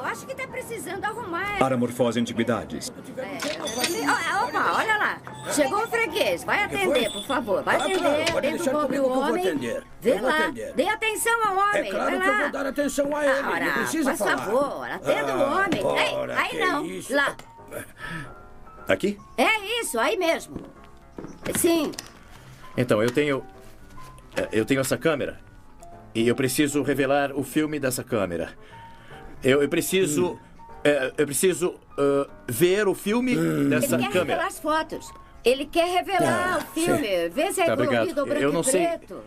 Acho que tá precisando arrumar. Paramorfose Antiguidades. Opa, olha lá. Chegou o freguês. Vai atender, por favor. Vai atender. Claro, pode deixar comigo que eu vou atender. Vê lá. Dê atenção ao homem. É claro que eu vou dar atenção a ele. Não precisa falar. Por favor, atenda o homem. Ei, aí não. Isso? Lá. Aqui? É isso, aí mesmo. Sim. Então, eu tenho essa câmera. E eu preciso revelar o filme dessa câmera. Eu preciso ver o filme dessa câmera. Ele quer revelar as fotos. Ele quer revelar o filme. Vê se é colorido ou branco eu não e sei, preto.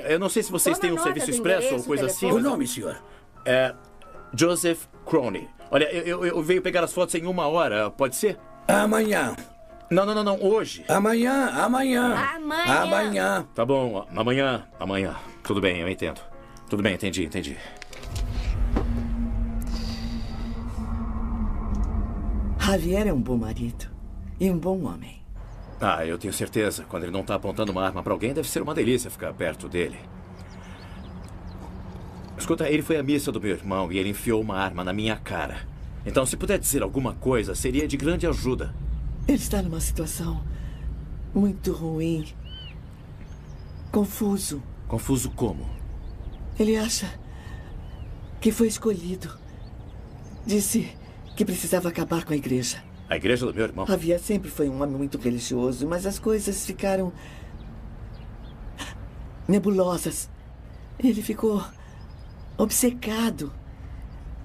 eu não sei se vocês têm um serviço expresso ou coisa assim. O nome, senhor? Joseph Crony. Olha, eu venho pegar as fotos em 1 hora. Pode ser? Amanhã. Não, hoje. Amanhã. Tá bom, amanhã. Tudo bem, eu entendo. Tudo bem, entendi. Javier é um bom marido e um bom homem. Eu tenho certeza. Quando ele não está apontando uma arma para alguém, deve ser uma delícia ficar perto dele. Escuta, ele foi à missa do meu irmão e ele enfiou uma arma na minha cara. Então, se puder dizer alguma coisa, seria de grande ajuda. Ele está numa situação muito ruim. Confuso. Confuso como? Ele acha que foi escolhido. Disse que precisava acabar com a igreja. A igreja do meu irmão? Javier sempre foi um homem muito religioso, mas as coisas ficaram nebulosas. Ele ficou obcecado.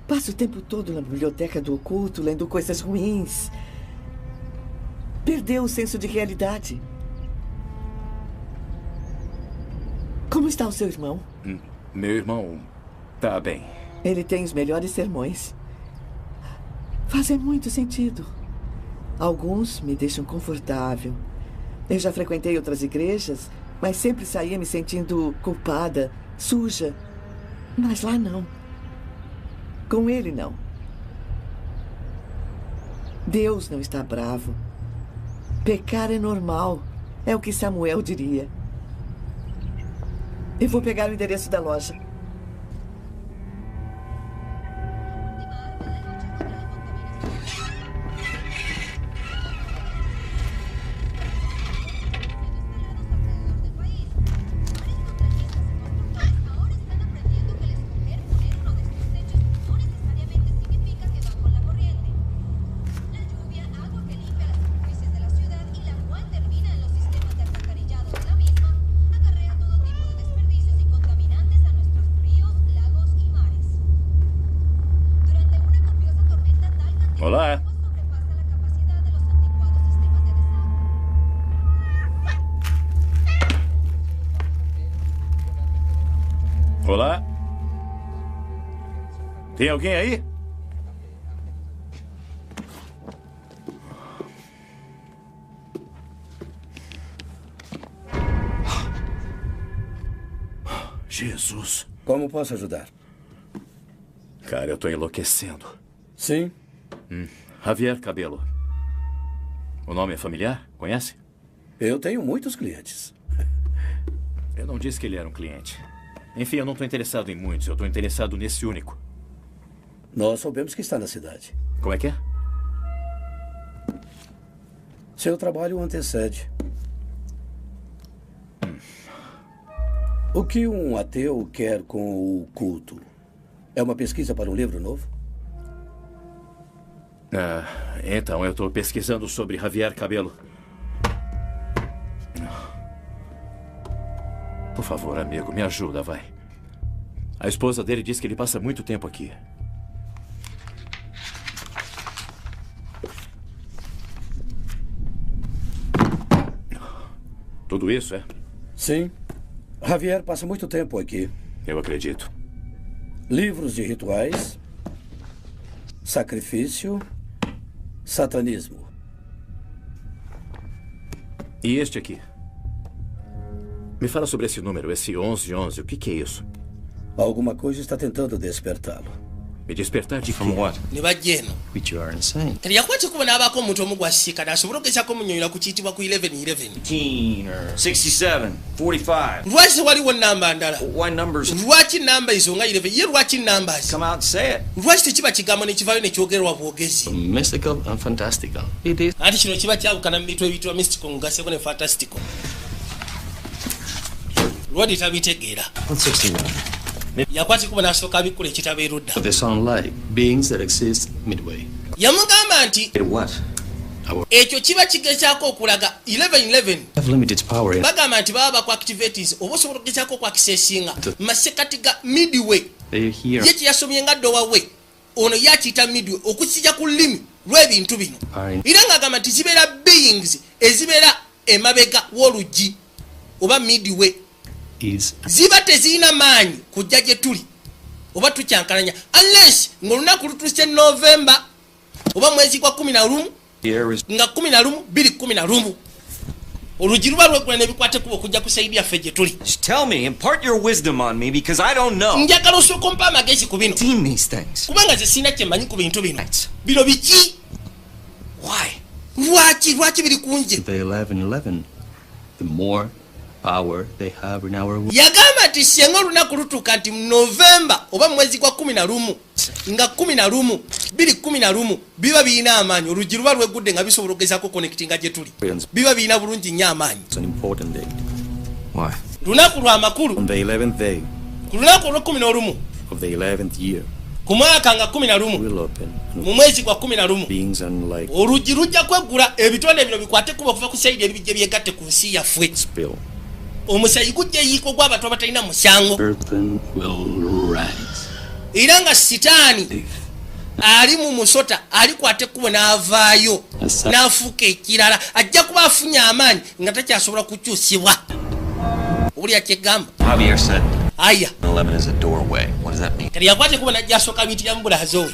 Passa o tempo todo na biblioteca do oculto, lendo coisas ruins. Perdeu o senso de realidade. Como está o seu irmão? Meu irmão tá bem. Ele tem os melhores sermões. Fazem muito sentido. Alguns me deixam confortável. Eu já frequentei outras igrejas, mas sempre saía me sentindo culpada, suja. Mas lá não. Com ele, não. Deus não está bravo. Pecar é normal. É o que Samuel diria. Eu vou pegar o endereço da loja. Olá. Olá? Tem alguém aí? Jesus. Como posso ajudar? Cara, eu tô enlouquecendo. Sim. Javier Cabello. O nome é familiar? Conhece? Eu tenho muitos clientes. Eu não disse que ele era um cliente. Enfim, eu não estou interessado em muitos. Eu estou interessado nesse único. Nós soubemos que está na cidade. Como é que é? Seu trabalho o antecede. O que um ateu quer com o culto? É uma pesquisa para um livro novo? Então, eu estou pesquisando sobre Javier Cabello. Por favor, amigo, me ajuda, vai. A esposa dele diz que ele passa muito tempo aqui. Tudo isso, é? Sim. Javier passa muito tempo aqui. Eu acredito. Livros de rituais, sacrifício, satanismo. E este aqui? Me fala sobre esse número, esse 1111. O que é isso? Alguma coisa está tentando despertá-lo. Me despertar de From what? Ne bajeno. Which you are insane. Kati yakwati kubona abako omuntu omu gwasika nasobola okugezako munnyonnyola ku kiyitibwa ku 1111. 15 or 67, 45. Lwaki waliwo namba ndala? Why numbers? Lwaki namba izo nga 11? Ye lwaki numbers? Come out and say it. Lwaki tekiba kigambo ne kivaayo ne kyogerwa bwogezi? Mystical and fantastical. It is. Ati kino kiba kyawukana mu bintu ebiyitibwa mystical ngasseko ne fantastical. Lwadi tabitegeera. 161. Yakwati kuba n'asooka abikkula ekitabo erudda. They sound like beings that exist midway. Yamugamba nti What? ekyo kiba kigezaako okulaga 1111. Have limited power in. Bagamba nti baba baku activities oba osobola okugezaako okwakisesinga masekati ga midway. They're here. Ye kyeyasomye nga ddowawe ono yakiyita midway okusija ku lulimi lw'ebintu bino. Era ng'agamba nti zibeera beings ezibeera emabega w'oluggi oba midway. Ziba tezirina maanyi kujja gye tuli oba tukyankalanya unless ng'olunaku lutuse November oba mwezi gwa 11 nga 11 211 oluggi luba lwegula n'ebikwate kuba okujja kusaidia ffe gye tuli. Tell me, impart your wisdom on me because I don't know. Njagala osooka ompa amagezi ku bino Seen these things. kubanga ze sirina kye mmanyi ku bintu bino. Bino biki? Lwaki biri kunje? The 1111. The more power they have in our world. Yagamba nti senga olunaku lutuuka nti November oba mwezi gwa 11 nga 11 211 biba birina amaanyi oluggi luba lwegudde nga bisobola okugezaako connectinga gye tuli biba birina bulungi nnyo amaanyi. It's an important date. Why? Lunaku lwa makulu On the 11th day ku lunaku olw'11 of the 11th year, ku mwaka nga 11 will open mu mwezi gwa 11 beings unlike oluggi lujja kweggula ebitonde bino bikwate kuba okuva ku sayidi ebijja byegatte ku nsi yaffe. spill. Omusayi gujja eyiiko gw'abantu abatalina musango Earthen will rise. era nga sitaani ali mu musota alikwate ekkubo n'avaayo n'afuuka ekirala ajja kuba afunye amaanyi nga takyasobola kukyusibwa. Owulira kyegamba? Javier said aya 11 is a doorway. What does that mean? kati yakwate ekkubo najja asooka biyitira mu bulazo we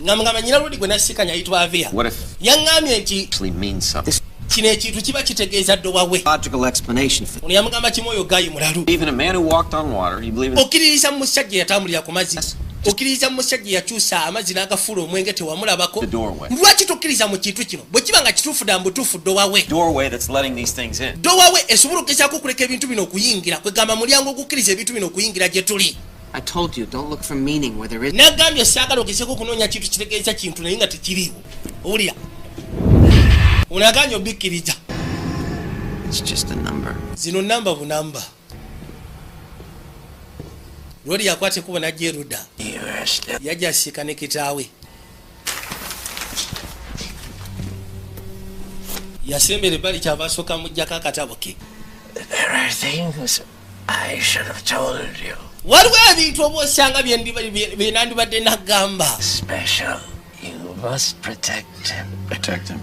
nga mugamba nyina ludi gwe nasikanya ayitibwa Avia What if yaŋŋambye nti actually means something? kino ekintu kiba kitegeeza ddowa we. Logical explanation for ono yamugamba kimu oyo gayi mulalu. even a man who walked on water, you believe in Okkiririza mu musajja yatambulira ku mazzi okkiririza mu musajja yakyusa amazzi n'agafuula omwenge tewamulabako. the doorway. Lwaki tokkiriza mu kintu kino bwe kiba nga kituufu dda mbutuufu ddowa we. Doorway that's letting these things in. Ddowa we esobola okugezaako okuleka ebintu bino okuyingira kwegamba mulyango ogukkiriza ebintu bino okuyingira gye tuli. I told you, don't look for meaning where there is. Nagambye saagala ogezeeko okunoonya kintu kitegeeza kintu naye nga tekiriiwo. Owulira onaganya obikkiriza. It's just a number. Zino namba bunamba. Lwali yakwate kuba najja erudda yajja asiika ne kitaawe yasembera ebbali kyava asooka muggyako akatabo ke. There are things I should have told you. Waliwo ebintu oba osanga bye nandibadde nagamba. Special You must protect him. Protect him?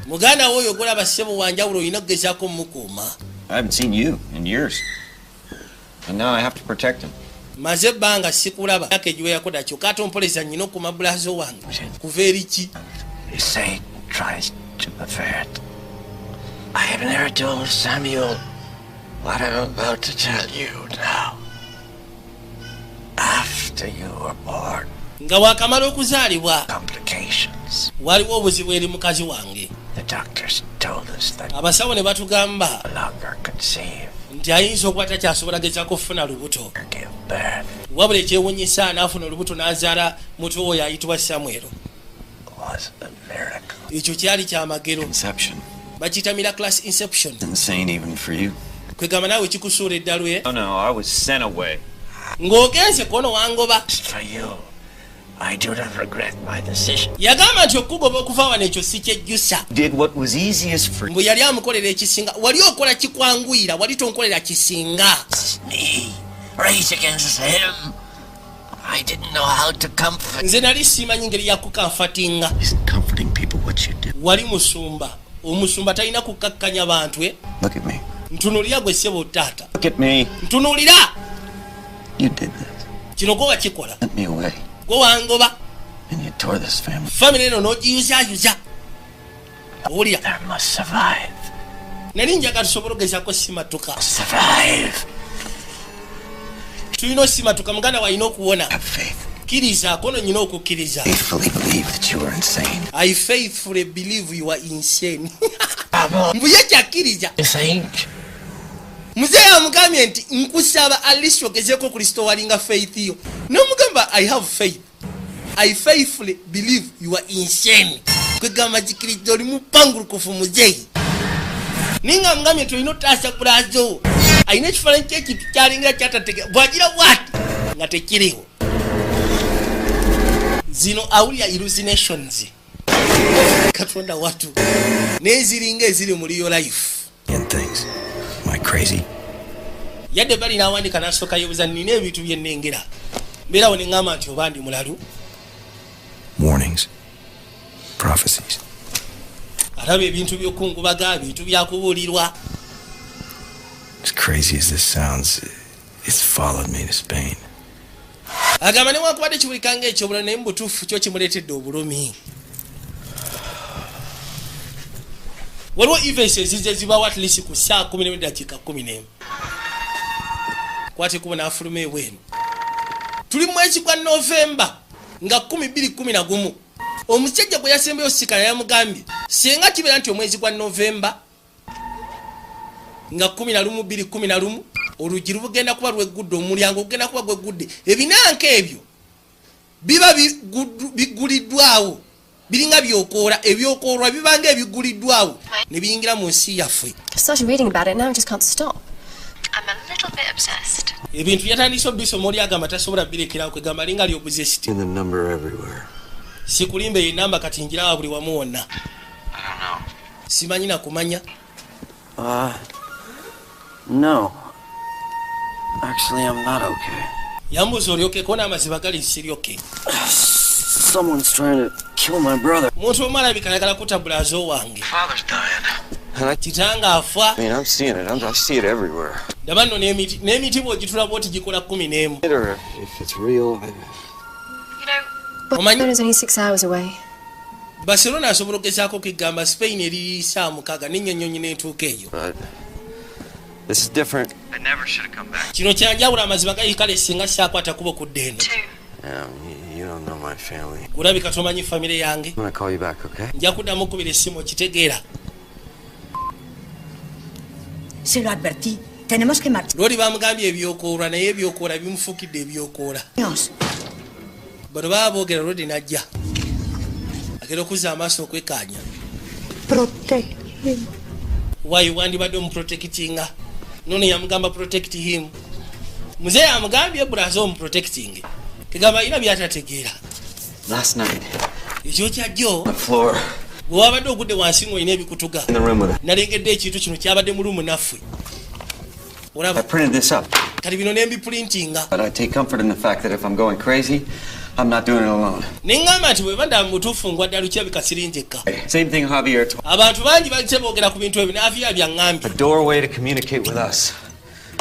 Muganda woyo golaba ssebo wanjawulo olina okugezaako mukuuma. I haven't seen you in years. And now I have to protect him. Maze ebbanga sikulaba. Yake egiweyako dakyo katompoleza nnina okuuma bulazo wange. Kuva eri ki? Satan tries to pervert. I have never told Samuel what I'm about to tell you now. After you were born. Nga wakamala okuzaalibwa. Complications. Waliwo obuzibu eri mukazi wange. The doctors told us that abasawo ne batugamba no longer conceive. Nti ayinza okuba takyasobola gezaako okufuna lubuto. Give birth. Wabula ekyewuunyisa n'afuna olubuto n'azaala muto oyo ayitibwa Samwero. Was a miracle. Ekyo kyali kyamagero. Inception. Bakiyita miraculous inception. Insane even for you. Kwegamba naawe kikusuula eddalwe. Oh no, I was sent away. Ng'ogenze kono wangoba. For you. I do not regret my decision. Yagamba nti okugoba okuva wano ekyo si kyejjusa. Did what was easiest for mbu yali amukolera ekisinga. Wali okola kikwanguyira, wali tonkolera kisinga. Me. Race against him. I didn't know how to comfort. Nze nali simanyi ngeri ya kukamfatinga. Isn't comforting people what you do? Wali musumba. Omusumba talina kukakkanya bantu Look at me. Ntunulira gwe ssebo taata. Look at me. Ntunulira. You did this. Kino gwe wakikola. Sent me away. Gwe wangoba. And you tore this family. Family eno n'ogiyuzaayuza. Owulira. There must survive. Nali njagala tusobole okugezaako simatuka. Survive. Tulina osimatuka muganda walina okuwona. Have faith. Kkirizaako no nyina okukkiriza. Faithfully believe that you are insane. I faithfully believe you are insane. Mbu ye kyakkiriza. Muzeeyi amugambye nti nkusaba alisi ogezeeko Kristo walinga faith yo. N'omugamba I have faith. I faithfully believe you are insane. Kwegamba kikiriza oli mupangulukufu muzeeyi. Ninga amugambye nti olina otaasa kulazo. Ayina ekifaananyi ky'ekintu kyalingira kyatategeera. Bw'agira bw'ati nga tekiriwo. Zino awulya hallucinations. Katonda watu. N'eziringa eziri mu real life. Am I crazy? Yadde bali n'awandika n'asooka yeebuuza nina ebintu bye nnengera. Mbeerawo ne ŋŋamba nti oba ndi mulalu. Warnings. Prophecies. Alaba ebintu by'okungubaga, bintu byakubuulirwa. As crazy as this sounds, it's followed me to Spain. Agamba newankubadde kibulikanga ekyobulala naye mu butuufu kyo kimuleetedde obulumi. Waliwo events ezijja zibawo at least ku saa 11 dakiika 11. Kwate kuba n'afuluma ebwenu. Tuli mu mwezi gwa Novemba nga 2011. Omusajja gwe yasembeyo sikala yamugambye singa kibeera nti omwezi gwa Novemba nga 11 oluggi lubugenda kuba lweggudde, omulyango ogenda kuba gweggudde, ebinanka ebyo biba biguliddwawo, biringa byokoola, ebyokoolwa bibanga ebiguliddwawo ne biyingira mu nsi yaffe. Ebintu yatandise obisoma oli agamba tasobola birekerawo, kwegamba linga lyobuze siti. Sikulimba enamba kati njirawo buli wamu wonna. Simanyi na kumanya. No. Actually, I'm not okay. Yambuza oli okay kona amaziba gali siri okay. Someone's trying to kill my brother. Muntu omala bikayagala kutabula zo wange. Father's dying. Kitanga afa. I mean, I'm seeing it. I see it everywhere. Dabano n'emiti bw'ogitula bw'oti gikola 11. If it's real, Barcelona is only 6 hours away. Barcelona asobola okugezaako okigamba Spain eri saa 6 n'ennyonyi n'etuuka eyo. This is different. I never should have come back. Kino kyanjawula amaziba gayikale singa saakwata kubo ku ddendo. You don't know my family. Kulabika tomanyi famire yange. I'm gonna call you back, okay? Nja kuddamu okubira essimu okitegeera. Se lo advertí. Tenemos que marchar. Lori bamugambye ebyokoolwa naye ebyokoolwa bimufukidde ebyokoolwa. Bano baba boogera Lodi najja. Agenda okuzza amaaso okwekaanya. Protect him. Why wandibadde omuprotectinga? Nono yamugamba protect him. Muzeeyi amugambye bulazo omuprotecting. Kigamba ina byatategeera. Last night. Ekyo kyajjo. The floor. Bwe wabadde ogudde wansi ng'olina ebikutuga. In the room with it. Nalengedde ekintu kino kyabadde mu lumu naffe. I printed this up. kati bino nembiprintinga. But I take comfort in the fact that if I'm going crazy, I'm not doing it alone. Nengamba nti bwe banda mutuufu ngwadde alukyabika sirinjekka. Same thing Javier told. Abantu bangi balitse boogera ku bintu ebyo n'afiya byaŋŋambye. A doorway to communicate with us.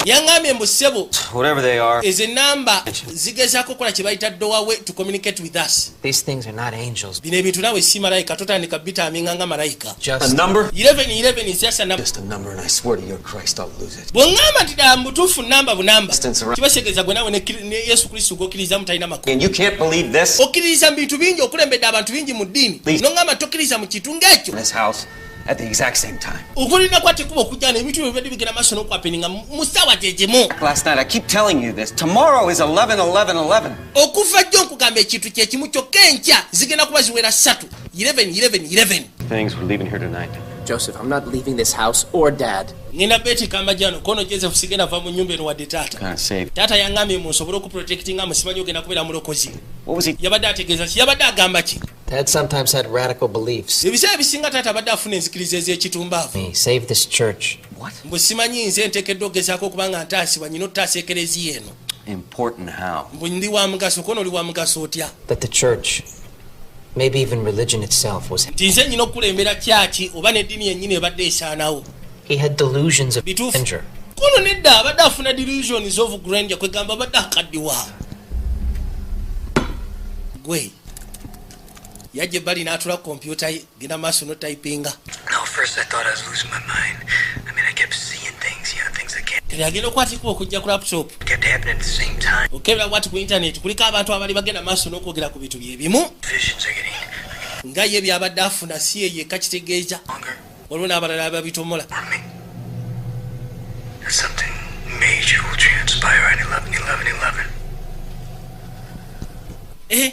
Yaŋŋambye mbu ssebo. Whatever they are. Ezo ennamba zigezaako kukola kye bayita doorway to communicate with us. These things are not angels. Bino ebintu naawe si malayika totandika bitaaminga nga malayika. A number? 11 is just a number. Just a number, and I swear to your Christ I'll lose it. Bw'oŋŋamba nti ddala mutuufu namba bunamba. Kibasegeeza gwe naawe ne Yesu Kristo gw'okkiriza mutalina makulu. And you can't believe this? Okkiriza mu bintu bingi okulembedde abantu bingi mu ddiini. N'oŋŋamba tokkiriza mu kintu ng'ekyo. In this house. At the exact same time. Okulina kwate kuba okujja n'ebintu byo bibadde bigenda maaso n'okwapeninga mu ssaawa gyegyimu. Last night I keep telling you this. Tomorrow is 11:11:11. Okuva jjo nkugamba ekintu kye kimu kyokka enkya zigenda kuba ziwera 3. 11:11:11. Things we're leaving here tonight. Joseph, I'm not leaving this house or Dad. Nina beti kamajano kono Joseph sigenda va mu nyumba eno wadde taata. Taata yaŋŋambye mu nsobole okuprotectinga musimanyi ogenda kubeera mulokozi. What was he? Yabadde ategeeza ki? Yabadde agamba ki? Dad sometimes had radical beliefs. Ebiseera ebisinga taata abadde afuna enzikiriza ez'ekitumbaavu. Save this church. What? Mbu simanyi nze nteekeddwa okugezaako okubanga ntaasibwa nyina ottaasa ekereziya eno. Important how? Mbu ndi wa mugaso kono oli wa mugaso otya? That the church, maybe even religion itself, was. Nti nze nyina okukulembera kyaki oba n'eddiini yennyini ebadde esaanawo. He had delusions of grandeur. Kono nedda abadde afuna delusions of grandeur kwegamba abadde akaddiwa. Gwe yajja ebbali n'atula kompyuta ye genda maaso n'otypinga. No, first I thought I was losing my mind. I mean, I kept seeing things, things I can't. Kati agenda okwatikibwa okujja ku laptop. Kept happening at the same time. Okebera bwati ku internet kuliko abantu abali bagenda maaso n'okwogera ku bintu bye bimu. Visions are getting. Nga ye byabadde afuna si ye yekka kitegeeza. Waliwo n'abalala ababitomola. Something major will transpire on 11/11/11. Eh?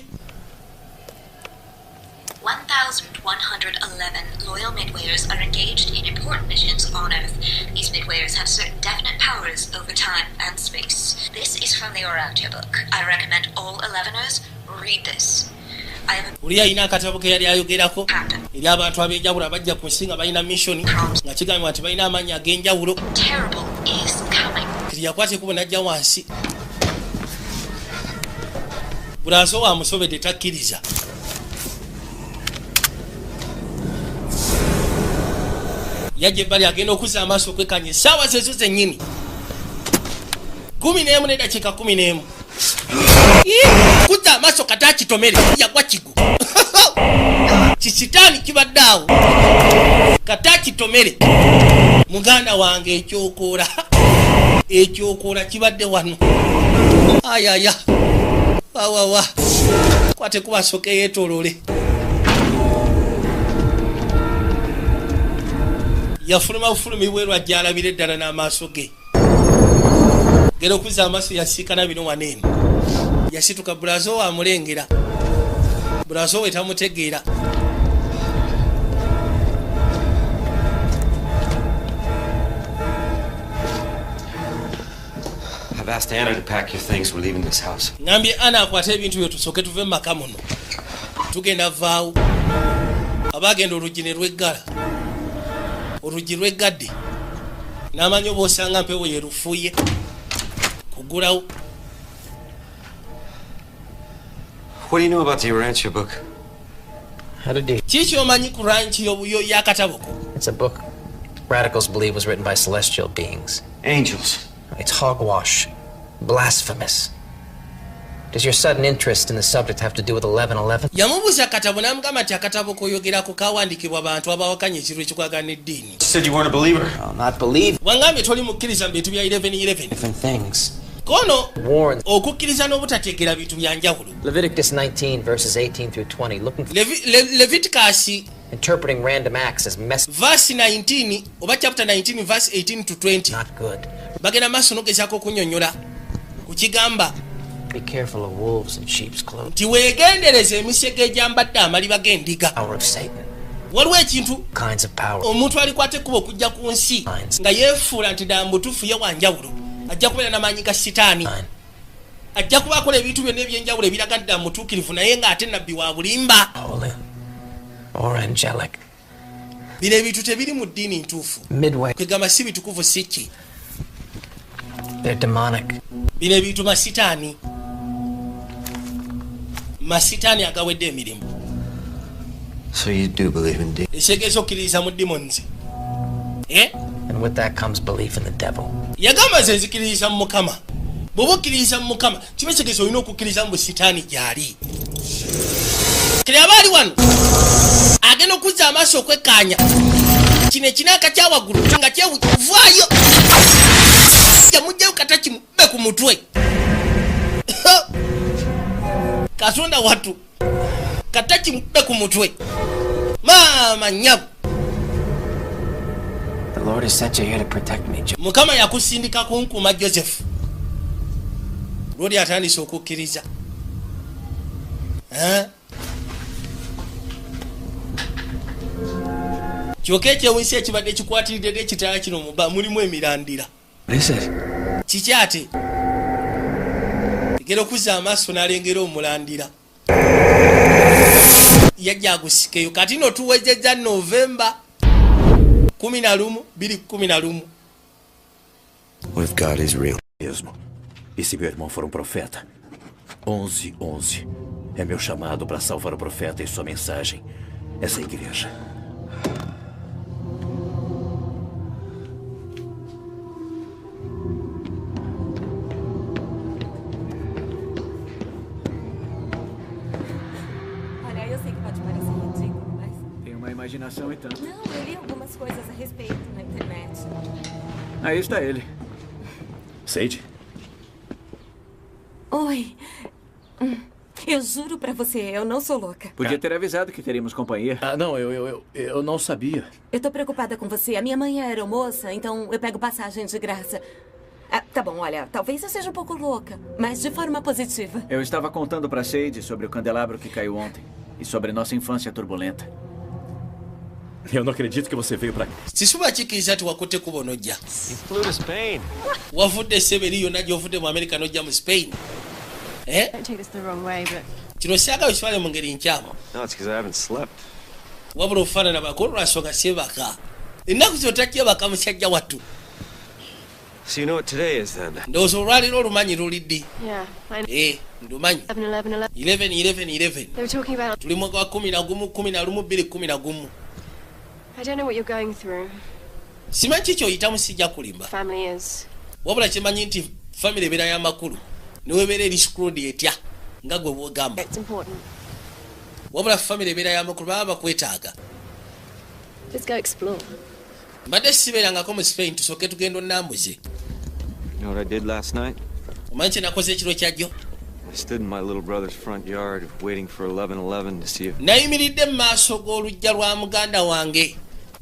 1,111 loyal midwayers are engaged in important missions on Earth. These midwayers have certain definite powers over time and space. This is from the Oratia book. I recommend all 11ers read this. Uli alina akatabo ke yali ayogerako eri abantu ab'enjawulo abajja ku nsi nga balina mission nga kigambibwa nti balina amaanyi ag'enjawulo. Kiri yakwata ekubo n'ajja wansi. Buli asobola amusobedde takkiriza. Yajja ebbali agenda okuzza amaaso okwekanya essaawa zezo zennyini 11 n'eddakiika 11. Kuzza amaaso kati akitomere yagwa kigo. Kisitaani kibadde awo kati akitomere. Muganda wange ekyokoola kibadde wano. Ayaya wawawa kwate kubasooka yeetoolole. Yafuluma bufulumi bweru ajja alabira eddala n'amaaso ge. Gera okuzza amaaso yasiikana bino waneeno. Yasituka bulazo amulengera. Bulazo we tamutegeera. I've asked Anna to pack your things. We're leaving this house. Ngambye Anna akwate ebintu byo tusooke tuve mu maka muno. Tugenda vaawo. Abagenda oluggi ne lweggala. Oluggi lweggadde. N'amanyi oba osanga mpewo ye lufuuye. Kugulawo. What do you know about the Urantia book? How did you? Kiki omanyi ku ranchi y'akatabo ko? It's a book radicals believe was written by celestial beings. Angels. It's hogwash. Blasphemous. Does your sudden interest in the subject have to do with 11/11? Yamubuuza akatabo n'amugamba nti akatabo k'oyogerako kawandiikibwa abantu abawakanya ekiru ekikwagana n'eddiini. You said you weren't a believer. No, not believe. Wangambye toli mukkiriza mu bintu bya 11/11. Different things. Kono Warn. okukkiriza n'obutategeera bintu bya njawulo. Leviticus 19 verses 18 through 20. Looking for Leviticus interpreting random acts as verse 19 oba chapter 19 verse 18 to 20. Not good. Bagenda maaso n'ogezaako okunyonnyola ku kigamba. Be careful of wolves in sheep's clothing. Nti weegendereze emisege egyambadde amaliba g'endiga. Power of Satan. Waliwo ekintu Kinds of power. omuntu alikwata ekkuba okujja ku nsi nga yeefuula nti ddala mutuufu ye wanjawulo ajja kubeera n'amaanyi ga sitaani. Ajja kuba akola ebintu byonna ebyenjawulo ebiraga ddala mutuukirivu naye ng'ate nabbi wa bulimba. Holy or angelic. Bino ebintu tebiri mu ddiini ntuufu. Midway. Kwegamba si bitukuvu si ki. They're demonic. Bino ebintu masitaani. Masitaani agawedde emirimu. So you do believe in demons? Ekigezo okkiririza mu demons. Eh? And with that comes belief in the devil. Yagamba ze nzikiririza mu Mukama. Bw'oba okkiririza mu Mukama, kiba kitegeeza olina okukkiriza mu sitaani gy'ali. Kale abaali wano agenda okuzza amaaso okwekkaanya. Kino ekinaaka kya waggulu nga kyevaayo. Yamugjayo kata kimubbe ku mutwe. Katonda watu kata kimubbe ku mutwe. Maama nyabu. The Lord has sent you here to protect me, Joseph. Mukama yakusindika kunkuuma Joseph. Lodi atandise okukkiriza. Kyokka ekyewunsi ekibadde ekikwatiridde ekitala kino muba mulimu emirandira. Kiki ate? Egera okuzza amaaso n'alengera omulandira. Yajja agusikeyo kati no tuwejjeza Novemba 11, 2011. If God is real. Mesmo. E se meu irmão for um profeta? 11:11. É meu chamado para salvar o profeta e sua mensagem. Essa igreja. Olha, eu sei que pode parecer ridículo, mas... Tem uma imaginação e tanto. Não, eu li algumas coisas a respeito na internet. Aí está ele. Sage? Oi. Eu juro pra você, eu não sou louca. Podia ter avisado que teríamos companhia. Ah, não, eu não sabia. Eu tô preocupada com você. A minha mãe é aeromoça, então eu pego passagem de graça. Ah, tá bom, olha, talvez eu seja um pouco louca, mas de forma positiva. Eu estava contando pra Sage sobre o candelabro que caiu ontem e sobre nossa infância turbulenta. Eu não acredito que você veio pra cá. Sisuba kikiriza ti wakutte kuba nojja. You flew to Spain. Wavudde essebe eriyo najja ovudde mu America nojja mu Spain. Eh? Don't take this the wrong way, but Kino siagala okitwale mu ngeri nkyamu. No, it's because I haven't slept. Wabula ofaanana bakulu lwasonga siebaka. Ennaku zotajja baka musajja wattu. So you know what today is then? Ndowooza olwaliro olumanyi luliddi. yeah, I know. Ndumanyi. 11. They were talking about... Tuli mwaka wa 11, 11, 2011. I don't know what you're going through. Simanyi ki kyoyitamu sijja kulimba. Family is... Wabula kimanyi nti famire ebeera y'amakulu newebeera eri screwed etya nga gwe bwogamba. It's important. Wabula famire ebeera y'amakulu baba bakwetaaga. Let's go explore. Mbadde sibeerangako mu Spain tusooke tugenda onnambuze. You know what I did last night? Omanyi kye nakoze ekiro kyajjo? I stood in my little brother's front yard waiting for 11:11 to see if... Nayimiridde mu maaso g'olujja lwa muganda wange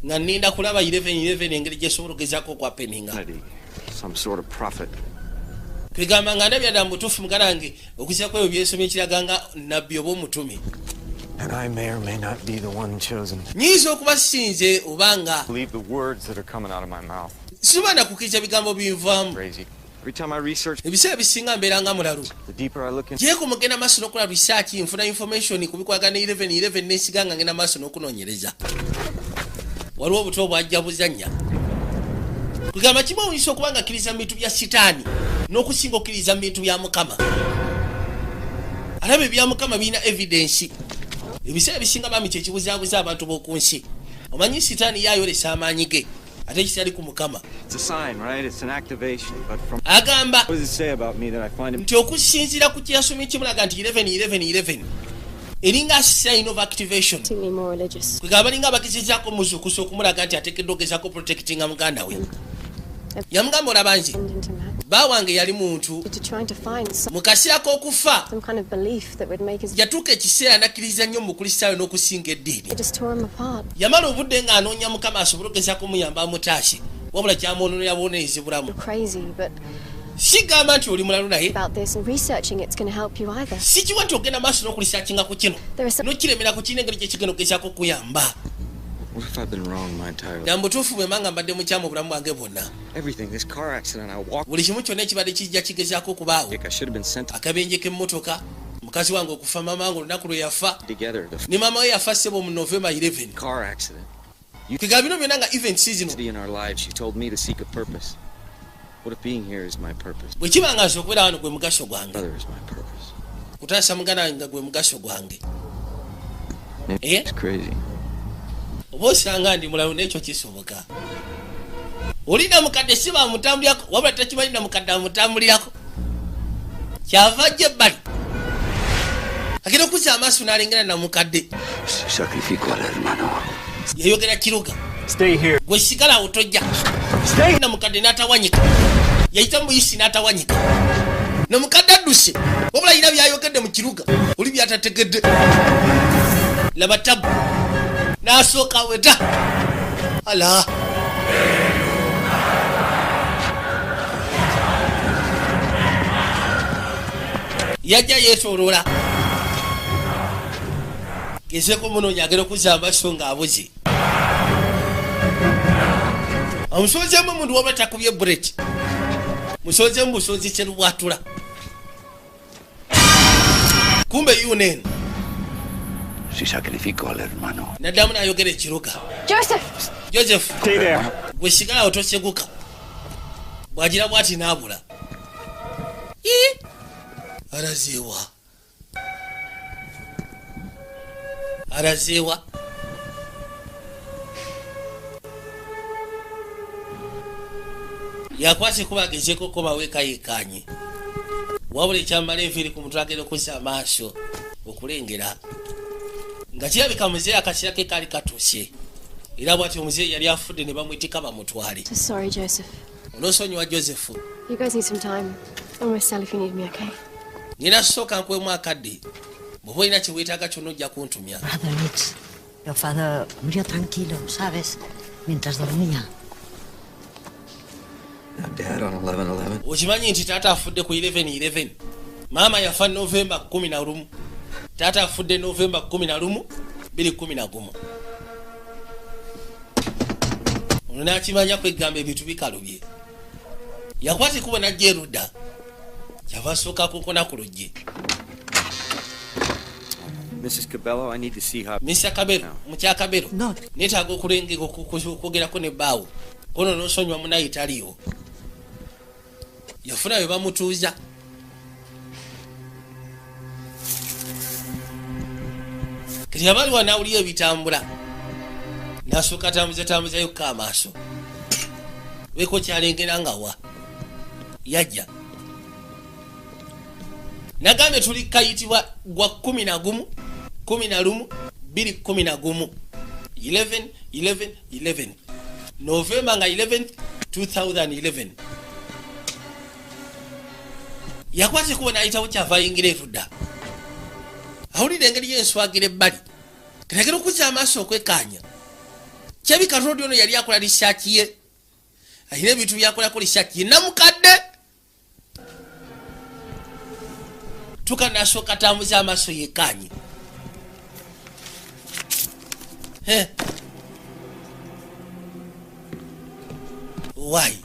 nga nninda kulaba 11 engeri gyesobola ogezaako okwapeninga. Some sort of prophet. Kwegamba nga ndabya dda mu butuufu muganda wange okusinziira ku ebyo byensomye ekiraga nga nabbi oba omutume. And I may or may not be the one chosen. Nyinza okuba sinze obanga Believe the words that are coming out of my mouth. sisobola kukkiriza bigambo binvaamu. Crazy. Every time I research, Ebiseera bisinga mbeera nga mulalu. the deeper I look into... Gyeko mugenda maaso n'okola research nfuna information ku bikwagana 11 n'esiga nga ngenda maaso n'okunoonyereza. Waliwo obuto bwajja buzannya. Kugamba kimu oyinza okuba nga akkiriza mu bintu bya sitaani n'okusinga okkiriza mu bintu bya Mukama. Alaba ebya Mukama birina evidence. Ebiseera bisinga bami kyekibuzaabuza abantu b'oku nsi. Omanyi sitaani yaayolesa amaanyi ge ate kitali ku Mukama. It's a sign, right? It's an activation. But from... Agamba What does it say about me that I find him... nti okusinziira ku kyeyasomye kimulaga nti 11 eringa sign of activation. Kwegamba balinga abagezezaako muzukusa okumulaga nti ateekeddwa ogezaako protectinga muganda we. Yamugamba olaba nze baawange yali muntu mu kaseera k'okufa yatuuka ekiseera nakkiriza nnyo mu Kristaayo n'okusinga eddiini. Yamala obudde ng'anoonya Mukama asobole ogezaako omuyamba amutaase wabula kyamwononera bwoneezi bulamu. Sigamba nti oli mulalu naye sikiwa nti ogenda maaso n'okulisaakinga ku kino n'okiremera ku kirina engeri gyekigenda ogezaako okuyamba. What if I've been wrong my entire life? Nambutuufu bwe manga mbadde mukyamu obulamu bwange bwonna. Everything, this car accident, I walked... Buli kimu kyonna ekibadde kijja kigezaako okubaawo. I should have been sent akabenje k'emmotoka, mukazi wange okufa, mama wange olunaku lwe yafa, together. ne mama we yafa ssebo mu November 11. Car accident. Kigaba bino byonna nga event season. In our lives, she told me to seek a purpose. What if being here is my purpose? Bwekibanga nsokwera wano gwe mugaso gwange. Brother is my purpose. Kutaasa muganda wange nga gwe mugaso gwange. It's crazy. Oba osanga ndi mulamu n'ekyo kisoboka. Olina mukadde si bamutambulirako wabula takimanyi na mukadde amutambulirako. Kyava ajja ebbali. Agenda okuzza amaaso n'alengera na mukadde. Sacrifico al hermano. Yayogera kiruga. Stay here. Gwe sigala awo tojja. Stay. Na mukadde n'atawanyika. Yayita muyisi n'atawanyika. Na mukadde adduse. Wabula yina byayogedde mu kiruga. Oli byatategedde. Laba tabu. N'asooka weta. Ala. Yajja yeetooloola. Gezeeko munoonya agenda okuzza amaaso ng'abuze. Omusozeemu omuntu waba takubye buleti. Musozeemu busozi kyerubwatula. Kumbe yuneeno. Si sacrifico al hermano. Naddamu n'ayogera ekiruka. Joseph. Stay there. Gwe sigala awo toseguka. Bw'agira bw'ati n'abula. Arazeewa. Arazeewa. Yakwase kuba agezeeko komawo eka yekkaanye. Wabula ekyambala enviiri ku mutwe agenda okuzza amaaso okulengera. Nga kirabika muzeeyi akaseera ke kaali katuuse. Era bw'ati omuzeeyi yali afudde ne bamwitika bamutwale. Sorry, Joseph. Onoosonyiwa Joseph. You guys need some time. I'm with Sally if you need me, okay? Nina sooka nkwemu akadde. Bw'oba olina kye weetaaga kyonna ojja kuntumya. Brother Mitch, your father murió tranquilo, ¿sabes? Mientras dormía. Dad on 11/11. Okimanyi nti taata afudde ku 11/11. Maama yafa Novemba 11. Taata afudde Novemba 11, 2011. Ono n'akimanya kwegamba ebintu bikalubye. Yakwata ekkubo n'ajja erudda. Kyava asooka kunkona ku luggi. Mrs. Cabello, I need to see how... Mr. Cabello, mukya Cabello. No. Neetaaga okulengera okwogerako ne bbaawo. Ono n'osonyiwa munaye taliiwo. Yafuna bwe bamutuuza. Kati abaliwa n'awulira ebitambula. N'asooka atambuzetambuzeyo amaaso. Weeko kyalengera nga wa. Yajja. Nagambe tuli kayitibwa gwa 11, 11, 2011. 11. November nga 11, 2011. Yakwase kuba n'ayitawo kyava ayingira erudda. Awulira engeri y'enswagira ebbali. Katagera okuzza amaaso okwekkaanya. Kyabika Rodi ono yali akola lisaaki ye. Ayina ebintu byakolako lisaaki ye. Namukadde. Tuka n'asooka atambuza amaaso yekkaanye. Why?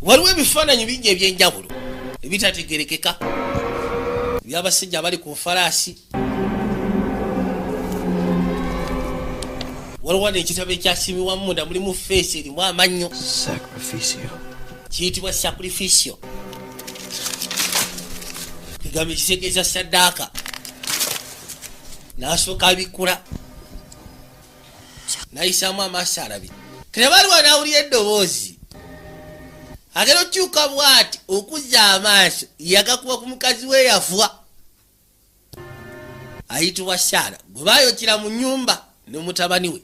Waliwo ebifaananyi bingi ebyenjawulo ebitategerekeka by'abasajja abali ku nfalaasi. Waliwo n'ekitabo ekyasimibwa munda mulimu feesi erimu amannyo. Sacrificio. Kiyitibwa sacrificio. Kigamba ekitegeeza ssaddaaka. N'asooka abikkula. N'ayisaamu amaaso alabye. Kale baliwo n'awulira eddoboozi. Agenda okukyuka bw'ati okuzza amaaso yagakuba ku mukazi we yafa. Ayitibwa Saara. Gwe baayokera mu nnyumba ne mutabani we.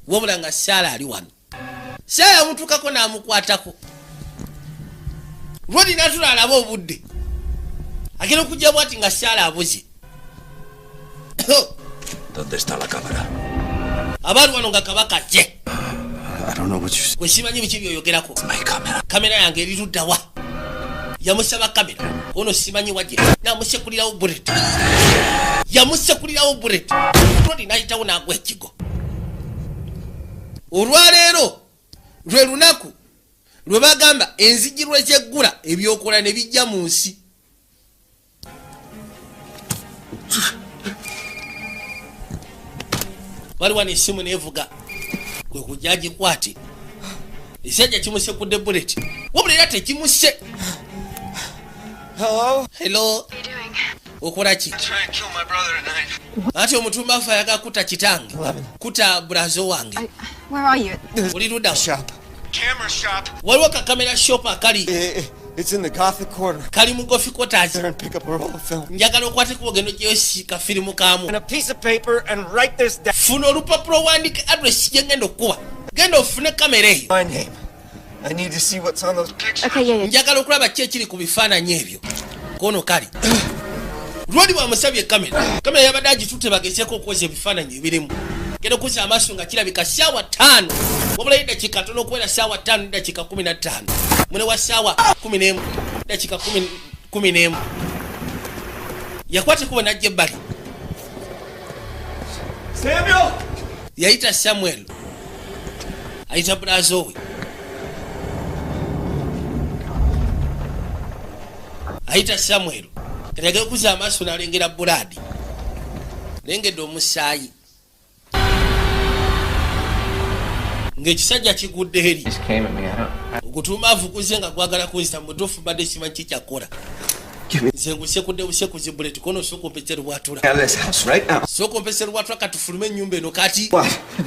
Wabula nga Saara ali wano. Saara yamutuukako n'amukwatako. Rodi n'atula alaba obudde. Agenda okujja bw'ati nga Saara abuze. ¿Dónde está la cámara? Abantu wano nga kabaka je. I don't know what you're saying. Gwe simanyi biki byoyogerako. My camera. Kamera yange eri ludda wa? Yamusaba kamera. Ono simanyi waje. Namusekulirawo bullet. Yamusekulirawo bullet. Rodi n'ayitawo n'agwa ekigo. Olwaleero lwe lunaku lwe bagamba enzigi lwe kyeggula ebyokola ne bijja mu nsi. waliwo n'essimu neevuga kwe kujja agikwate esajja kimuse kudde bullet wabula era tekimuse. Hello. Okola ki? Ati omutumba afa yaga kuta kitange kuta brazo wange. Where are you? Uli luda shop. Camera shop. Waliwo ka camera shop akali. It's in the Gothic quarter. Kali mu Gothic quarters. There and pick up a roll of film. Njagala okwate ku ogendo gyosi ka filimu kamu. And a piece of paper and write this down. Funa olupapula wandike address gye okuwa. Genda ofune kamera eyo. My name. I need to see what's on those pictures. Okay, yeah. Njagala okulaba ki ekiri ku bifaananyi ebyo. Kono kali. Lwali bamusabye kamera. Kamera yabadde agitutte bagezeeko okwoza ebifaananyi ebirimu. Genda kuza amaaso nga kirabika ssaawa 5. Wabula eddakiika tono okuwera ssaawa 5 n'eddakiika 15. Mune wa ssaawa 11 eddakiika 11. Yakwate kuba n'ajja ebbali. Samuel! Yayita Samuel. Ayita brazo we. Ayita Samuel. Kati kuza amaaso n'alengera Buladi. Lengedde omusaayi. Ng'ekisajja kigudde eri. Okutuuma avuguze nga gwagala kunzita mutuufu badde simanyi kikyakola. Nze nguse kudde buseku zi bullet kono soko mpesera bwatula. Soko mpesera bwatula katufulume ennyumba eno kati.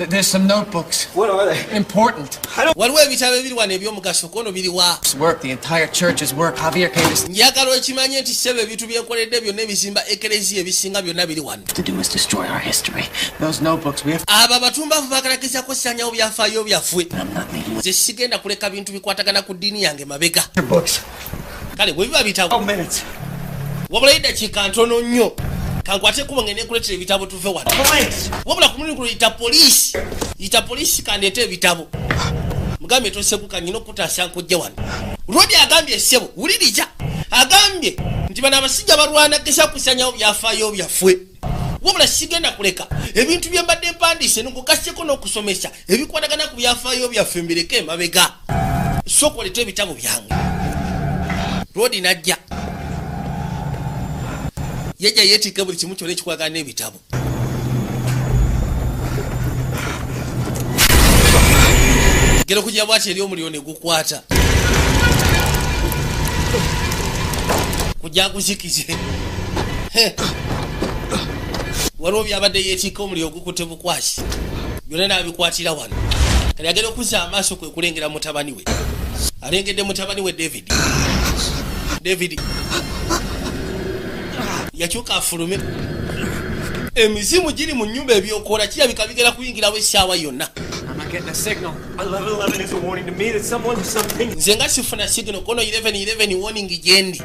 There's some notebooks. What are they? Important. Waliwo ebitabo ebiri wano eby'omugaso kono biri wa. Work, the entire church's work. Javier came to... Njagala ekimanye nti sebe ebintu byenkoledde byonna ebizimba ekereziya ebisinga byonna biri wano. To do is destroy our history. Those notebooks we have... Abo abatumbavu bagalageza kusanyawo byafaayo byaffe. Nze sigenda kuleka bintu bikwatagana ku ddiini yange mabega. Kale bwe biba bitabo. Wabula eddakiika ntono nnyo. Kankwate kuba ngene kuletera ebitabo tuve wano. Wabula ku mulimu yita poliisi. Yita poliisi kandeeta ebitabo. Mugambye tosekuka nnina okutaasa nkujja wano. Lwodi agambye essebo wulirija. Agambye nti bano abasijja balwana gesa kusanyawo byafaayo byaffe. Wabula sigenda kuleka ebintu bye mbadde mpandiise nkukasseko n'okusomesa ebikwatagana ku byafaayo byaffe mbireke emabega. Sooka oleete ebitabo byange. Lwodi najja. Yajja yeetika buli kimu kyonna ekikwagana n'ebitabo. Gera okujja bwati eri omuliro ne gukwata. Kujja guzikize. Waliwo byabadde yeetika omuliro gukutte bukwasi. Byonna n'abikwatira wano. Kale agenda okuzza amaaso kwe kulengera mutabani we. Alengedde mutabani we David. Yakyuka afulume. Emizimu giri mu nnyumba ebyokola kirabika bigera kuyingirawo essaawa yonna. Nze nga sifuna signal kono 11 warning gyendi.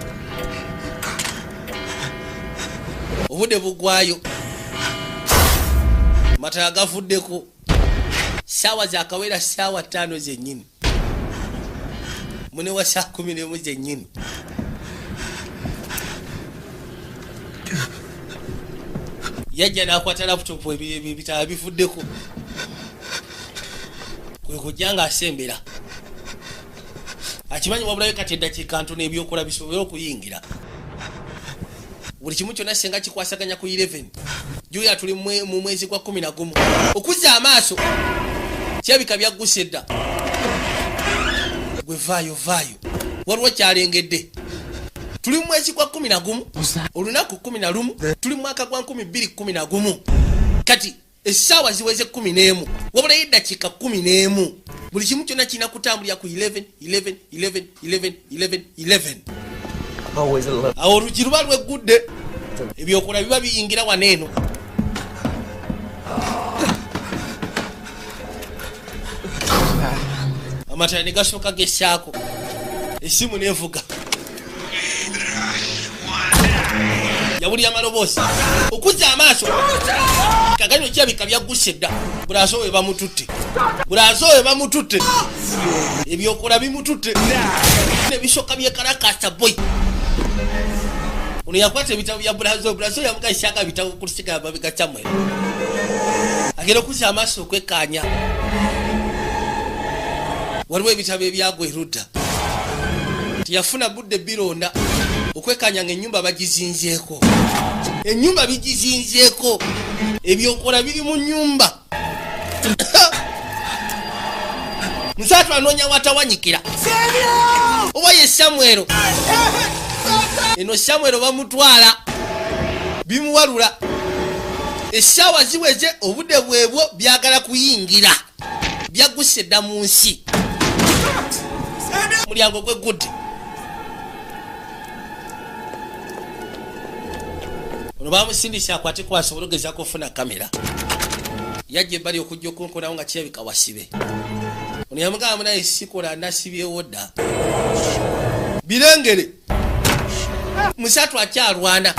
Obudde bugwayo. Matala gavuddeko. Ssaawa zakawera ssaawa 5 zennyini. Mune wa saa 11 zennyini. Yajja n'akwata laptop ebitabo bifuddeko. Kwe kujja nga asembera. Akimanyi wabulayo kati eddakiika ntono ebyokola bisobole okuyingira. Buli kimu kyonna senga kikwasaganya ku 11. Julia tuli mu mwezi gwa 11. Okuzza amaaso kirabika byagguse edda. Gwe vaayo. Waliwo kyalengedde. Tuli mu mwezi gwa 11. Olunaku 11. Tuli mu mwaka gwa 2011. Kati essaawa ziweze 11. Wabula eddakiika 11. Buli kimu kyonna kirina kutambulira ku 11. Awo olugi luba lweggudde. Ebyokola biba biyingira waneeno. Amatala ne gasooka gessaako. Essimu neevuga. Yawulira amaloboozi. Okuzza amaaso. Kaganyo kirabika byagguse dda. Bulazo we bamututte. Ebyokola bimututte. Nebisooka byekalakasa boy. Ono yakwata ebitabo bya Bulazo yamugayisanga bitabo ku lusiga mabega kyamwe. Agenda okuzza amaaso okwekkaanya. Waliwo ebitabo ebyagwa erudda. Tiyafuna budde bironda. Okwekkaanya ng'ennyumba bagizinzeeko. ennyumba bigizinzeeko ebyokola biri mu nnyumba Musatu anoonya watawanyikira oba ye Samwero eno Samwero bamutwala bimuwalula essaawa ziweze obudde bwebwo byagala kuyingira byagusse dda mu nsi mulyango gwegudde ono bamusindisa akwate kwasobola ogezaako okufuna kamera yajja ebbali okujja okunkonawo nga kirabika wasibe ono yamugamba naye sikola nasibyewo dda birengere Musatu akyalwana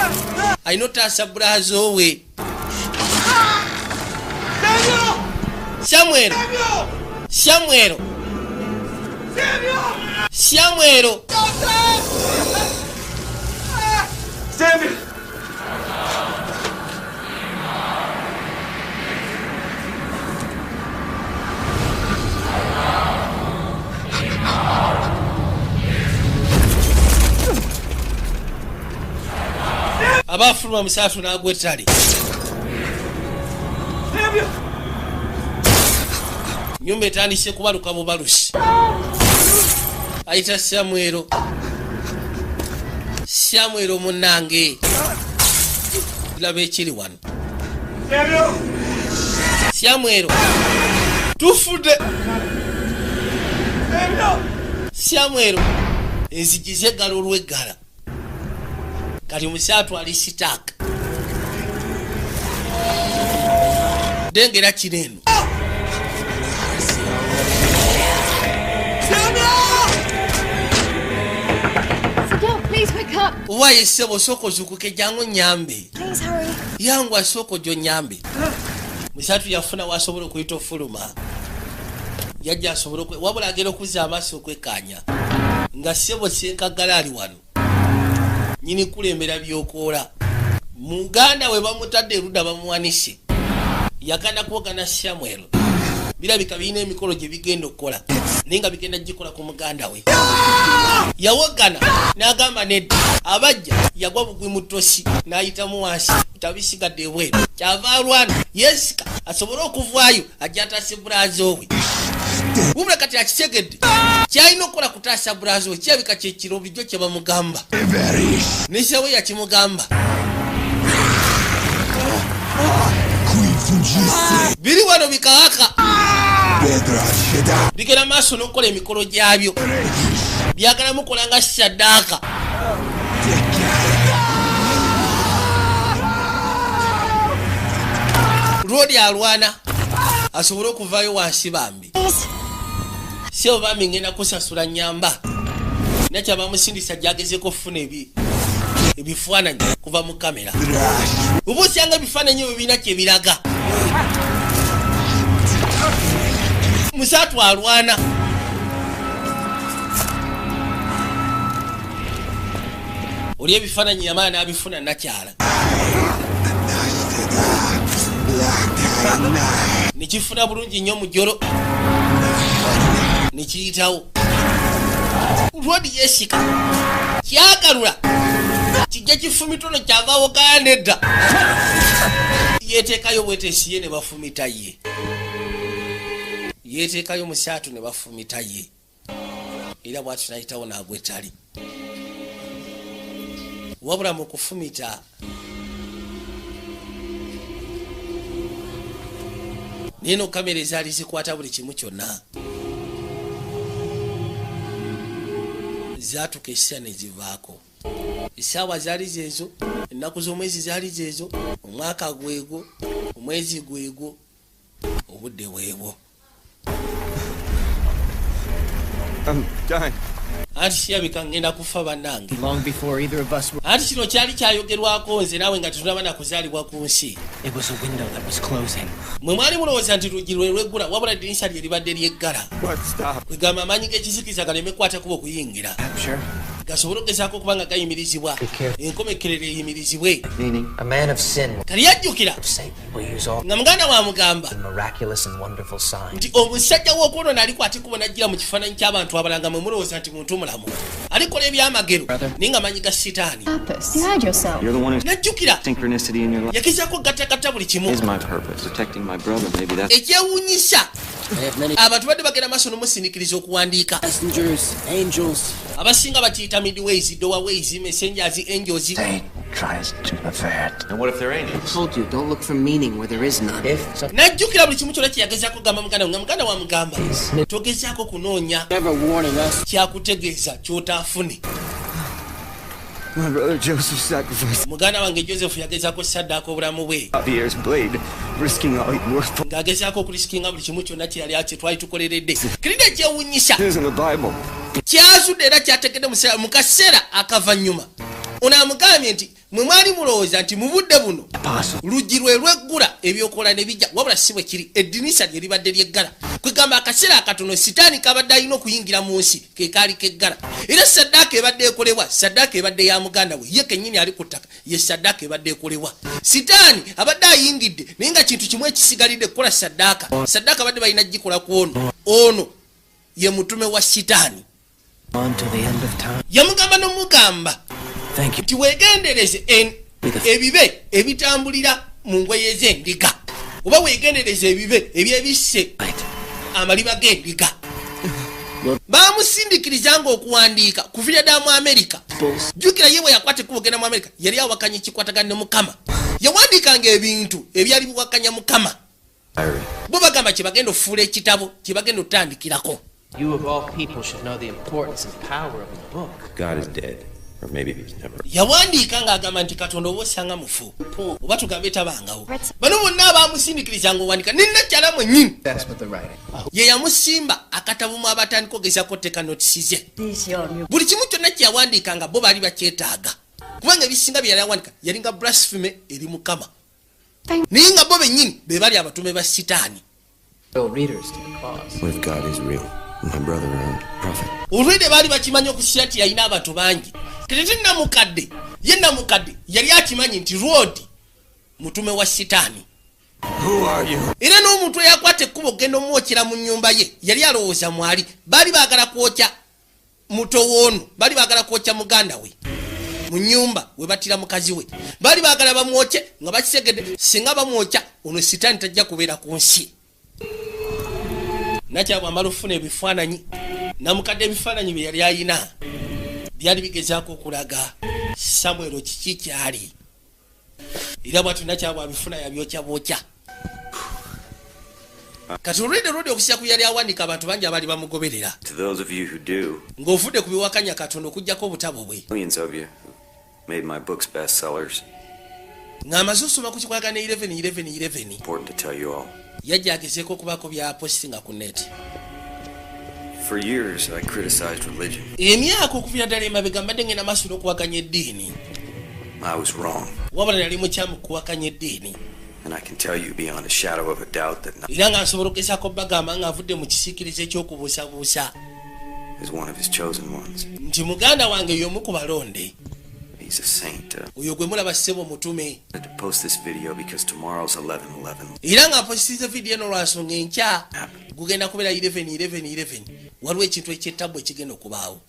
alina otaasa bulazo we Samwero Samwero Samwero Samuel abafuluma Musatu n'agwetali nyumba etandise kubaluka bubalusi ayita Samwero Samwero munnange laba ekiri wano Samwero tufudde Samwero enzigi zeggala olweggala kati Musatu ali sitaaka dengera kireno owaye ssebo soko zukuke jangu nyambe yangu asoko jo nyambe Musatu yafuna wasobola okuyita ofuluma yajja asobola wabula agenda okuzza amaaso okwekanya nga ssebo senkagala ali wano nyini kulembera byokoola muganda we bamutadde erudda bamuwanise yakana kwogana Samwero birabika birina emikolo gye bigenda okukola naye nga bigenda gikola ku muganda we yawogana n'agamba nedda abajja yagwa bugwi mu ttosi n'ayitamu wansi tabisigadde ebweru kyava alwana yesika asobole okuvaayo ajja ataase bulazo we wubula kati akitegedde kyalina okukola kutaasa bulazo we kirabika kyekiro bulijjo kye bamugamba nesawe yakimugamba biri wano bikawaka bigenda maaso n'okukola emikolo gyabyo byagala mukola nga saddaaka lwodi alwana asobole okuvaayo wansi bambi sebo bambi ngenda kusasula nyamba nakya bamusindisa gyagezeko okufuna ebifaananyi kuva mu kamera oba osanga ebifaananyi ebyo birina kyebiraga Musatu alwana oli ebifaananyi yamala n'abifuna nakyala nekifuna bulungi nnyo mujolo nekiyitawo lwodi yesika kyagalula kijja kifumitono kyavaawo ganedda yeteekayo bwetesi ye ne bafumita ye yeteekayo Musatu ne bafumita ye era bwatu nayitawo n'agwetali wabula mu kufumita nino kamera ezaali zikwata buli kimu kyonna zaatuka essira ne zivaako essaawa zaali zeezo ennaku z'omwezi zaali zeezo omwaka gwego omwezi gwego obudde bwebwo anti kirabika ngenda kufa bannange anti kino kyali kyayogerwako nze naawe nga tetunaba na kuzaalibwa ku nsi mwe mwali mulowooza nti luggi lwe lweggula wabula edinisa lye libadde lyeggala kwegamba amaanyi g'ekizikiza galeme kwata kuba okuyingira gasobole okugezaako okuba nga gayimirizibwa enkomekerero eyimirizibwe. A man of sin kali yajjukira will use all nga muganda wa mugamba miraculous and wonderful signs. nti omusajja w'okwonoona aliko ate kuba najjira mu kifaananyi ky'abantu abalala nga mwe mulowooza nti muntu mulamu alikola ebyamagero naye nga manyi ga sitaani. Najjukira yagezaako gattagatta buli kimu ekyewuunyisa abantu badde bagenda maaso n'omusindiikiriza okuwandiika abasinga bakiyita midways, doorways, messengers, angels. Najjukira buli kimu kyonna kyeyagezaako gamba muganda nga muganda wa mugamba togezaako kunoonya kyakutegeeza ky'otaafune. Muganda wange Joseph yagezaako saddaaka obulamu bwe ng'agezaako okulisikinga buli kimu kyonna kye yali twali tukoleredde. Kirina ekyewuunyisa kyazudde era kyategedde mu kaseera akavannyuma ono amugambye nti mwe mwali mulowooza nti mu budde buno luggi lwe lweggula ebyokola ne bijja wabula si bwe kiri eddinisa lye libadde lyeggala kwegamba akaseera akatono sitaani kabadde alina okuyingira mu nsi ke kaali keggala era saddaaka ebadde ekolebwa saddaaka ebadde ya muganda we ye kennyini ali ku ttaka ye saddaaka ebadde ekolebwa sitaani abadde ayingidde naye nga kintu kimu ekisigalidde kukola saddaaka saddaaka abadde balina gikola ku ono ye mutume wa sitaani yamugamba n'omugamba nti weegendereze ebibe ebitambulira mu ngoye z'endiga oba weegendereze ebibe ebyebisse amaliba g'endiga. Baamusindiikirizanga okuwandiika kuviira ddala mu Amerika. Jjukira ye bwe yakwata ekkubo genda mu Amerika yali awakanya ekikwatagana ne Mukama. Yawandiikanga ebintu ebyali biwakanya Mukama. Bo bagamba kye bagenda okufuula ekitabo kye bagenda okutandikirako. You of all people should know the importance and power of a book. God is dead. Or maybe he was never. Yawandiika ng'agamba nti Katonda oba osanga mufu oba tugambe tabangawo. Bano bonna abaamusindiikirizanga owandiika ninnakyala mwennyini ye yamusimba akatabo mu abatandika ogezaako oteeka notisi ze. Buli kimu kyonna kye yawandiikanga bo baali bakyetaaga kubanga ebisinga bye yali awandiika yali nga blasphemy eri Mukama naye nga bo bennyini be bali abatume ba sitaani. What if God is real? My brother and prophet. Olwedde baali bakimanya okusiya nti yalina abantu bangi tetete namukadde ye namukadde yali akimanyi nti Lord mutume wa sitaani. Era n'omuntu eyakwata ekkubo genda omwokera mu nnyumba ye yali alowooza mwali baali baagala kwokya muto w'ono baali baagala kwokya muganda we mu nnyumba we battira mukazi we baali baagala bamwokye nga bakisegedde singa bamwokya ono sitaani tajja kubeera ku nsi. Nakyabwa amala okufuna ebifaananyi namukadde ebifaananyi bye yali ayina byali bigezaako okulaga Samwero kiki kyali era bwatu nakyabwa abifuna yabyokya bwokya. Kati olwedde okusya ku yali awandiika abantu bangi abaali bamugoberera ng'ofudde ku biwakanya Katonda okugyako obutabo bwe ng'amaze osoma ku kikwagana 11 yajja agezeeko okubaako byapostinga ku net. For years, I criticized religion. Emyaka okuviira ddala emabega mbadde ngenda maaso n'okuwakanya eddiini. I was wrong. Wabula nali mukyamu kuwakanya eddiini. And I can tell you beyond a shadow of a doubt that era nga nsobola okugezaako bagamba ng'avudde mu kisiikirize eky'okubuusabuusa is one of his chosen ones. nti muganda wange y'omu ku balonde. He's a saint. Oyo gwe mulaba ssebo mutume. I had to post this video because tomorrow's 11/11. Era nga positiza video eno lwasonga enkya gugenda kubeera 11/11. Waliwo ekintu ekyettabwa ekigenda okubaawo.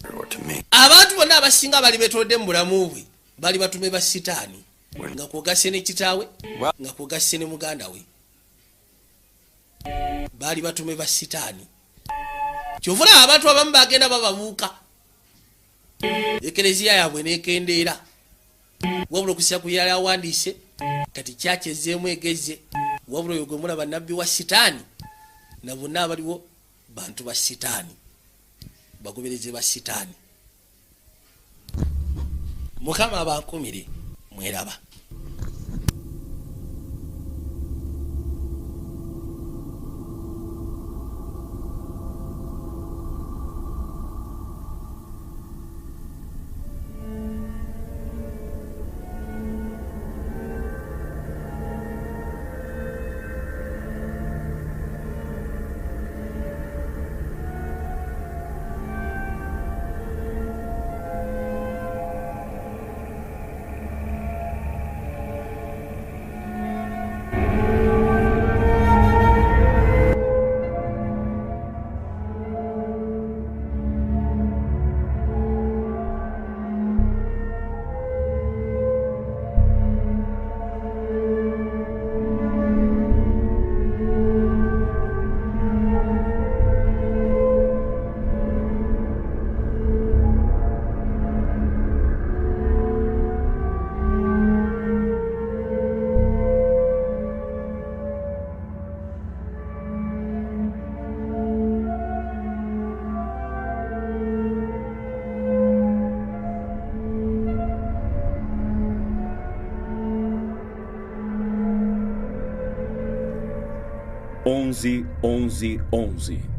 Abantu bonna abasinga bali betolodde mu bulamu bwe bali batume ba sitaani nga kwogase ne kitaawe nga kwogase ne muganda we bali batume ba sitaani. Kyovula abantu abamu bagenda bababuuka ekereziya yaabwe nekendeera wabula okusira ku yali awandiise kati kyakyezeemu egeze wabula oyo gwe mulaba nabbi wa sitaani na bonna abaliwo bantu ba sitaani bagobereze ba sitaani. Mukama abankumire mweraba. 11 11 11.